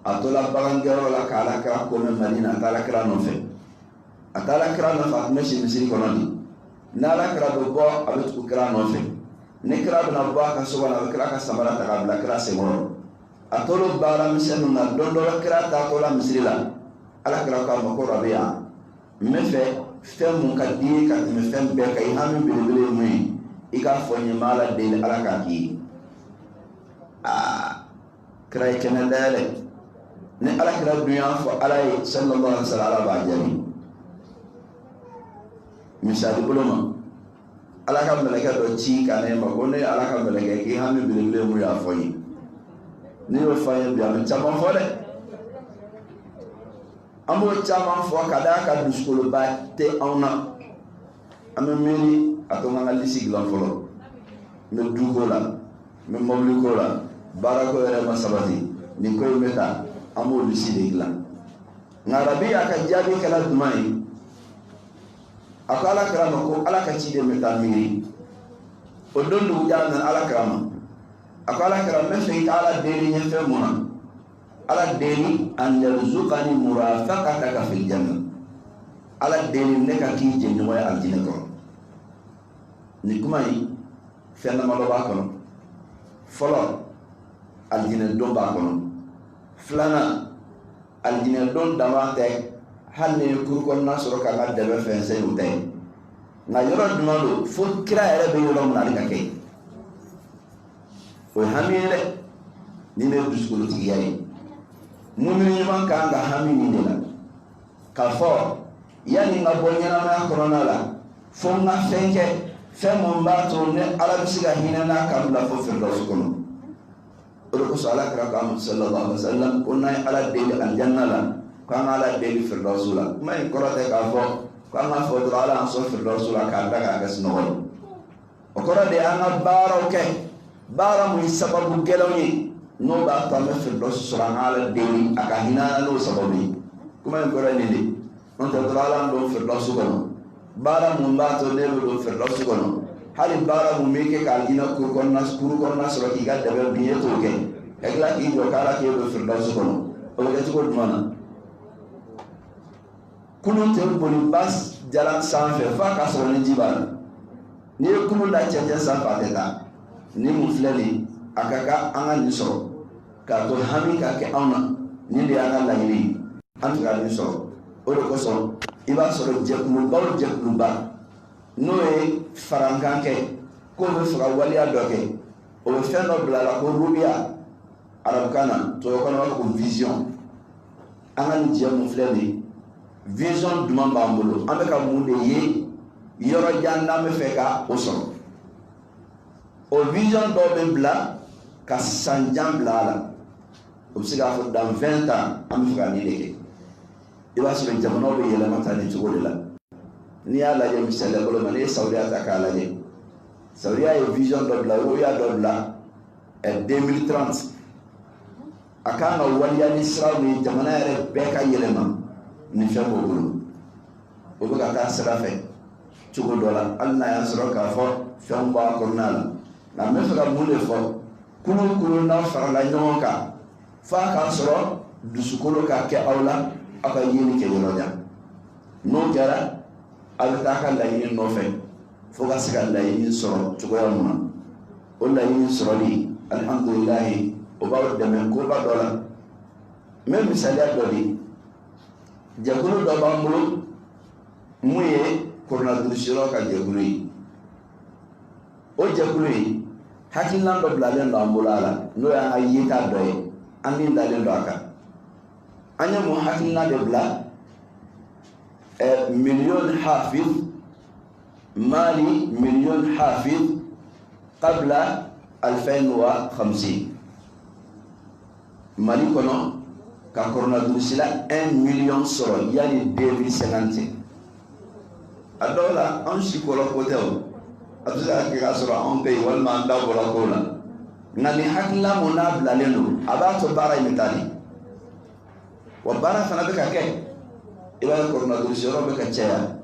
a tola bagangɛyɔrɔ la ka Alakira ko mɛn Madina a taa Alakira nɔfɛ a taa Alakira nɔfɛ a tun bɛ si misiri kɔnɔ de ni Alakira bɛ bɔ a bɛ tugu kira nɔfɛ ni kira bɛna bɔ a ka so kɔnɔ a bɛ kira ka samara ta k'a bila kira senkɔrɔ a tolo baara misɛnninw na don dɔ la kira taatɔla misiri la Alakira k'a ma ko Rabi'a n bɛ fɛ fɛn mun ka di ye ka tɛmɛ fɛn bɛɛ kan i hami belebele ye mun ye i k'a fɔ n ye n b'a la deli ala k'a k'i ye kira ye kɛnɛ dayɛlɛ ni Alakira dun y'a fɔ ala ye sallallahu alaihi wa sallam ala b'a jaabi misali bolo ma ala ka mɛlɛkɛ dɔ ci ka ne ma ko ne ala ka mɛlɛkɛ k'i hami belebele mun y'a fɔ n ye ni y'o fɔ n ye bi a bɛ caman fɔ dɛ an b'o caman fɔ ka d'a ka dusukoloba tɛ anw na an bɛ miiri a to an ka lisi dilan fɔlɔ n bɛ duko la n bɛ mɔbili ko la baarako yɛrɛ ma sabati nin ko in bɛ ta an b'o lisi de dilan nka Rabi'a ka jaabi kɛla jumɛn ye a ko Alakira ma ko ala ka ciden bɛ taa miiri o don dugu jaa nana Alakira ma a ko Alakira n bɛ fɛ i ka ala deli ɲɛ fɛn mun na ala deli an yarzuqani murafaqataka fil janna ala deli ne ka k'i jɛɲɔgɔn ye aljinɛ kɔnɔ ni kuma yi fɛn dama dɔ b'a kɔnɔ fɔlɔ alijinɛ don b'a kɔnɔ filanan alijinɛ don dama tɛ hali ni kuru kɔnɔna sɔrɔ k'an ka dɛmɛ fɛn sɛn o tɛ nka yɔrɔ jumɛn don fo kira yɛrɛ bɛ yɔrɔ min na ale ka kɛ o ye hami ye dɛ ni ne ye dusukolotigiya ye mumini ɲuman kan ka hami nin de la k'a fɔ yanni n ka bɔ ɲɛnamaya kɔnɔna la fo n ka fɛn kɛ fɛn mun b'a to ne ala bɛ se ka hinɛ n'a kan bila fo firdausi kɔnɔ o de kosɔn ala kira ko sallallahu alaihi wa sallam ko n'an ye ala deli alijanna la k'an ka ala deli firdausi la kuma in kɔrɔ tɛ k'a fɔ k'an ka fɔ dɔrɔn ala y'an sɔn firdausi la k'a da k'a kɛ sunɔgɔ ye o kɔrɔ de y'an ka baaraw kɛ baara mun ye sababu gɛlɛnw ye n'o b'a to an bɛ firdausi sɔrɔ an ka ala deli a ka hinɛ an na n'o sababu ye kuma in kɔrɔ ye nin de n'o tɛ dɔrɔn ala y'an don firdausi kɔnɔ baara mun b'a to ne bɛ don firdausi kɔnɔ hali baara mun bɛ kɛ k'a hinɛ kuru kɔnɔna sɔrɔ k'i ka dɛmɛ bin e t'o kɛ ka tila k'i jɔ k'ala k'e don firdausi kɔnɔ o bɛ kɛ cogo jumɛn na kulun tɛ boli bas jalan sanfɛ f'a ka sɔrɔ ni ji b'a la n'i ye kulun da cɛncɛn sanfɛ a tɛ taa ni mun filɛ nin a ka kan an ka nin sɔrɔ k'a to hami ka kɛ anw na nin de y'an ka laɲini ye an tɛ ka nin sɔrɔ o de kosɔn i b'a sɔrɔ jɛkuluba n'o ye farankan kɛ k'o bɛ fɛ ka waleya dɔ kɛ o bɛ fɛn dɔ bila a la ko rubiya arabukan na tubabukan na b'a fɔ ko vision an ka nin jɛ mun filɛ nin vision duman b'an bolo an bɛ ka mun de ye yɔrɔ jan n'an bɛ fɛ ka o sɔrɔ o vision dɔw bɛ bila ka san jan bila a la o bɛ se k'a fɔ dans 20 ans an bɛ fɛ ka nin de kɛ i b'a sɔrɔ jamanaw bɛ yɛlɛma ta nin cogo de la n'i y'a lajɛ misaliya bolo ma n'i ye Saudiya ta k'a lajɛ Saudiya ye vision dɔ bila ruya dɔ bila 2030 a kan ka waliya ni siraw ni jamana yɛrɛ bɛɛ ka yɛlɛma nin fɛn b'o bolo o bɛ ka taa sira fɛ cogo dɔ la hali n'a y'a sɔrɔ k'a fɔ fɛnw b'a kɔnɔna la nka n bɛ fɛ ka mun de fɔ kulu n'aw farala ɲɔgɔn kan f'a k'a sɔrɔ dusukolo ka kɛ aw la aw ka yeli kɛ yɔrɔ jan n'o kɛra a bɛ taa ka laɲini nɔfɛ fo ka se ka laɲini sɔrɔ cogoya mun na o laɲini sɔrɔli alihamudulilayi o b'aw dɛmɛ koba dɔ la n bɛ misaliya dɔ di jɛkulu dɔ b'an bolo mun ye koronavirusiyɔrɔ ka jɛkulu ye o jɛkulu ye hakilina dɔ bilalen don an bolo a la n'o y'an ka yeta dɔ ye an min dalen don a kan an ye mun hakilina de bila مليون حافظ مالي مليون حافظ قبل 2050 مالي كنو كورونا فيروس لا 1 مليون سورو يعني 2050 adola an si ko ko tew atuza ke asura on pay wal man da bola ko la ngani hakla mo na blalen do abato bara imitali wa bara fana be ka ke ila korona durusi yɔrɔ bɛ ka caya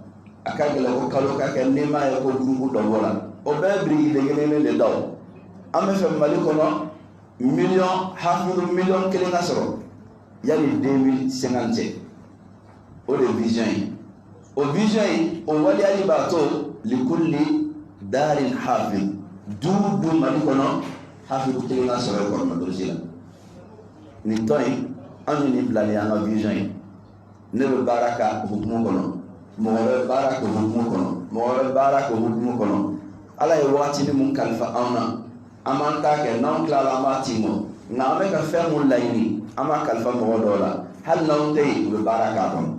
a ka gɛlɛ ko kalo ka kɛ nɛma ye ko gurupu dɔ bɔ la o bɛɛ biriki kelen de daw an bɛ fɛ mali kɔnɔ miliyɔn kelen ka sɔrɔ yanni 2050 cɛ o de ye vision ye o vision ye o waliyali b'a to likulli darin hafiz du mali kɔnɔ hafiz kelen ka sɔrɔ korona durusi la nin tɔn in an ye nin bila ni an ka vision ye ne bɛ baara ka hukumu kɔnɔ mɔgɔ bɛ baara kɛ hukumu kɔnɔ mɔgɔ bɛ baara kɛ hukumu kɔnɔ ala ye waatini mun kalifa anw na an b'an ta kɛ n'anw tilala an b'a ti mɔ nka an bɛ ka fɛn mun laɲini an b'a kalifa mɔgɔ dɔw la hali n'anw tɛ yen u bɛ baara k'a kɔnɔ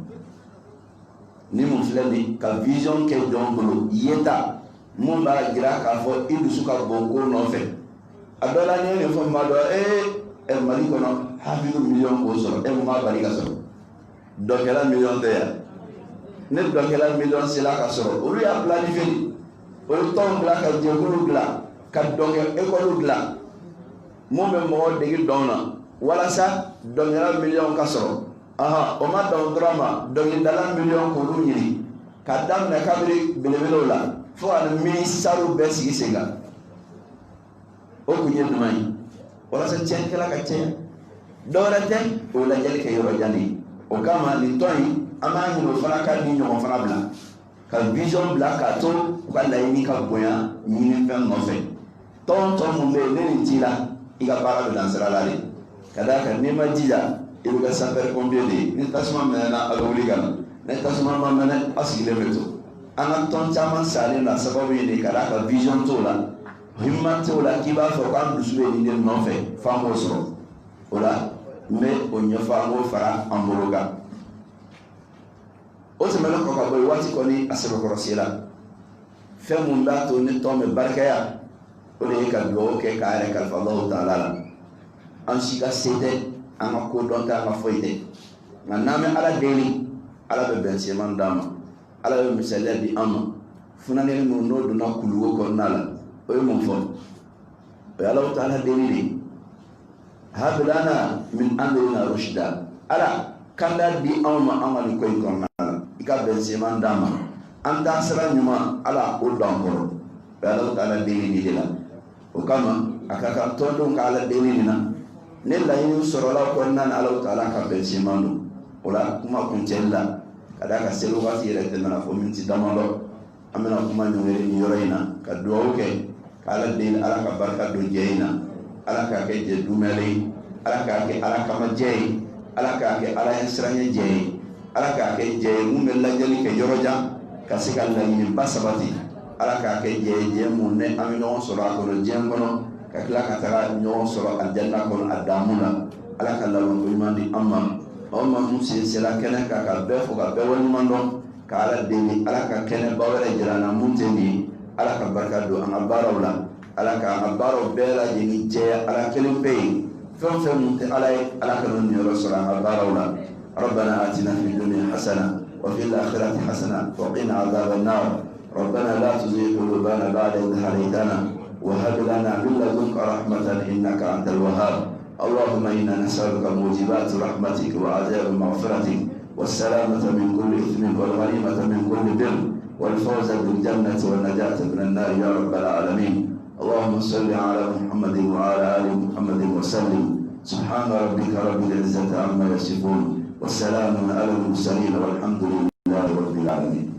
ni mun filɛ nin ka vision kɛ jɔn bolo yeta mun b'a jira k'a fɔ i dusu ka bon ko nɔfɛ a dɔ la n'i ye nin fɔ maa dɔ mali kɔnɔ hafizu miliyɔn k'o sɔrɔ mun b'a bali ka sɔrɔ dɔ kɛra miliyɔn tɛ yan ne dɔ kɛra miliyɔn sera ka sɔrɔ olu y'a planifié olu tɔnw bila ka jɛkulu dilan ka école dilan mun bɛ mɔgɔw dege dɔn na walasa dɔ kɛra miliyɔn ka sɔrɔ o ma dɔn dɔrɔn ma dɔnkilidala miliyɔn k'olu ɲini ka daminɛ kabiri belebelew la fo ka ministère bɛɛ sigi sen kan o kun ye jumɛn ye walasa tiɲɛnikɛla ka tiɲɛ dɔwɛrɛ tɛ o lajɛli kɛ yɔrɔ jan de ye o kama nin tɔn in an b'a ɲini o fana ka nin ɲɔgɔn fana bila ka vision bila ka to u ka laɲini ka bonya ɲinifɛn nɔfɛ tɔn mun bɛ yen ne nin t'i la i ka baara bɛ dan sira la de ka d'a kan n'i ma jija i bɛ kɛ sapeur pompier de ye ni tasuma mɛnna a bɛ wuli ka na ni tasuma ma mɛnɛ a sigilen bɛ to an ka tɔn caman salen na sababu ye de ka d'a kan vision t'o la himma t'o la k'i b'a fɔ k'an dusu bɛ nin de nɔfɛ f'an k'o sɔrɔ o la n bɛ o ɲɛfɔ an k'o fara an bolo kan o tɛmɛnen kɔ ka bɔ yen waati kɔni a sɛbɛkɔrɔsi la fɛn mun b'a to ni tɔn bɛ barikaya o de ye ka dugawu kɛ k'a yɛrɛ kalifa Alahu Taala la an si ka se tɛ an ka kodɔn tɛ an ka foyi tɛ nka n'an bɛ Ala deli Ala bɛ bɛn seman d'an ma Ala bɛ misaliya di an ma funanɛni minnu n'o donna kuluwo kɔnɔna la o ye mun fɔ o ye Alahu Taala deli de hab lana min amrina rushda Ala kanda di anw ma an ka nin ko in kɔnɔna la i ka bɛn seman d'an ma an t'an sira ɲuman Ala o don an kɔrɔ o ye Alahu Taala deli nin de la o kama a ka kan tɔndenw ka Ala deli nin na ne laɲini sɔrɔla kɔnɔna na Alahu Taala ka bɛn seman don o la kuma kuncɛli la ka d'a kan seli wagati yɛrɛ tɛmɛna fɔ miniti damadɔ an bɛna kuma ɲɔngiri nin yɔrɔ in na ka dugawu kɛ ka Ala deli Ala ka barika don jɛ in na Ala k'a kɛ jɛ dumɛlen ye Ala k'a kɛ Ala kama jɛ ye Ala k'a kɛ Ala ɲɛ siranɲɛ jɛ ye Ala k'a kɛ jɛ ye mun bɛ lajɛli kɛ yɔrɔ jan ka se ka laɲiniba sabati Ala k'a kɛ jɛ ye jɛ mun ne an bɛ ɲɔgɔn sɔrɔ a kɔnɔ diɲɛ kɔnɔ ka tila ka taga ɲɔgɔn sɔrɔ aljanna kɔnɔ a daamu la Ala ka laban ko ɲuman di an ma aw ma mun sela kɛnɛ kan ka bɛɛ fo ka bɛɛ waleɲuman dɔn ka Ala deli Ala ka kɛnɛba wɛrɛ jira an na mun tɛ nin ye Ala ka barika don an ka baaraw la Ala ka an ka baaraw bɛɛ lajɛlen jɛya Ala kelen pe ye fɛn o fɛn mun tɛ Ala ye Ala ka n'o niyɔrɔ sɔrɔ an ka baaraw la ربنا آتنا في الدنيا حسنة وفي الآخرة حسنة وقنا عذاب النار ربنا لا تزغ قلوبنا بعد إذ هديتنا وهب لنا من لدنك رحمة إنك أنت الوهاب اللهم إنا نسألك موجبات رحمتك وعجائب مغفرتك والسلامة من كل إثم والغنيمة من كل بر والفوز بالجنة والنجاة من النار يا رب العالمين اللهم صل على محمد وعلى آل محمد وسلم سبحان ربك رب العزة عما يصفون والسلام على المرسلين والحمد لله رب العالمين.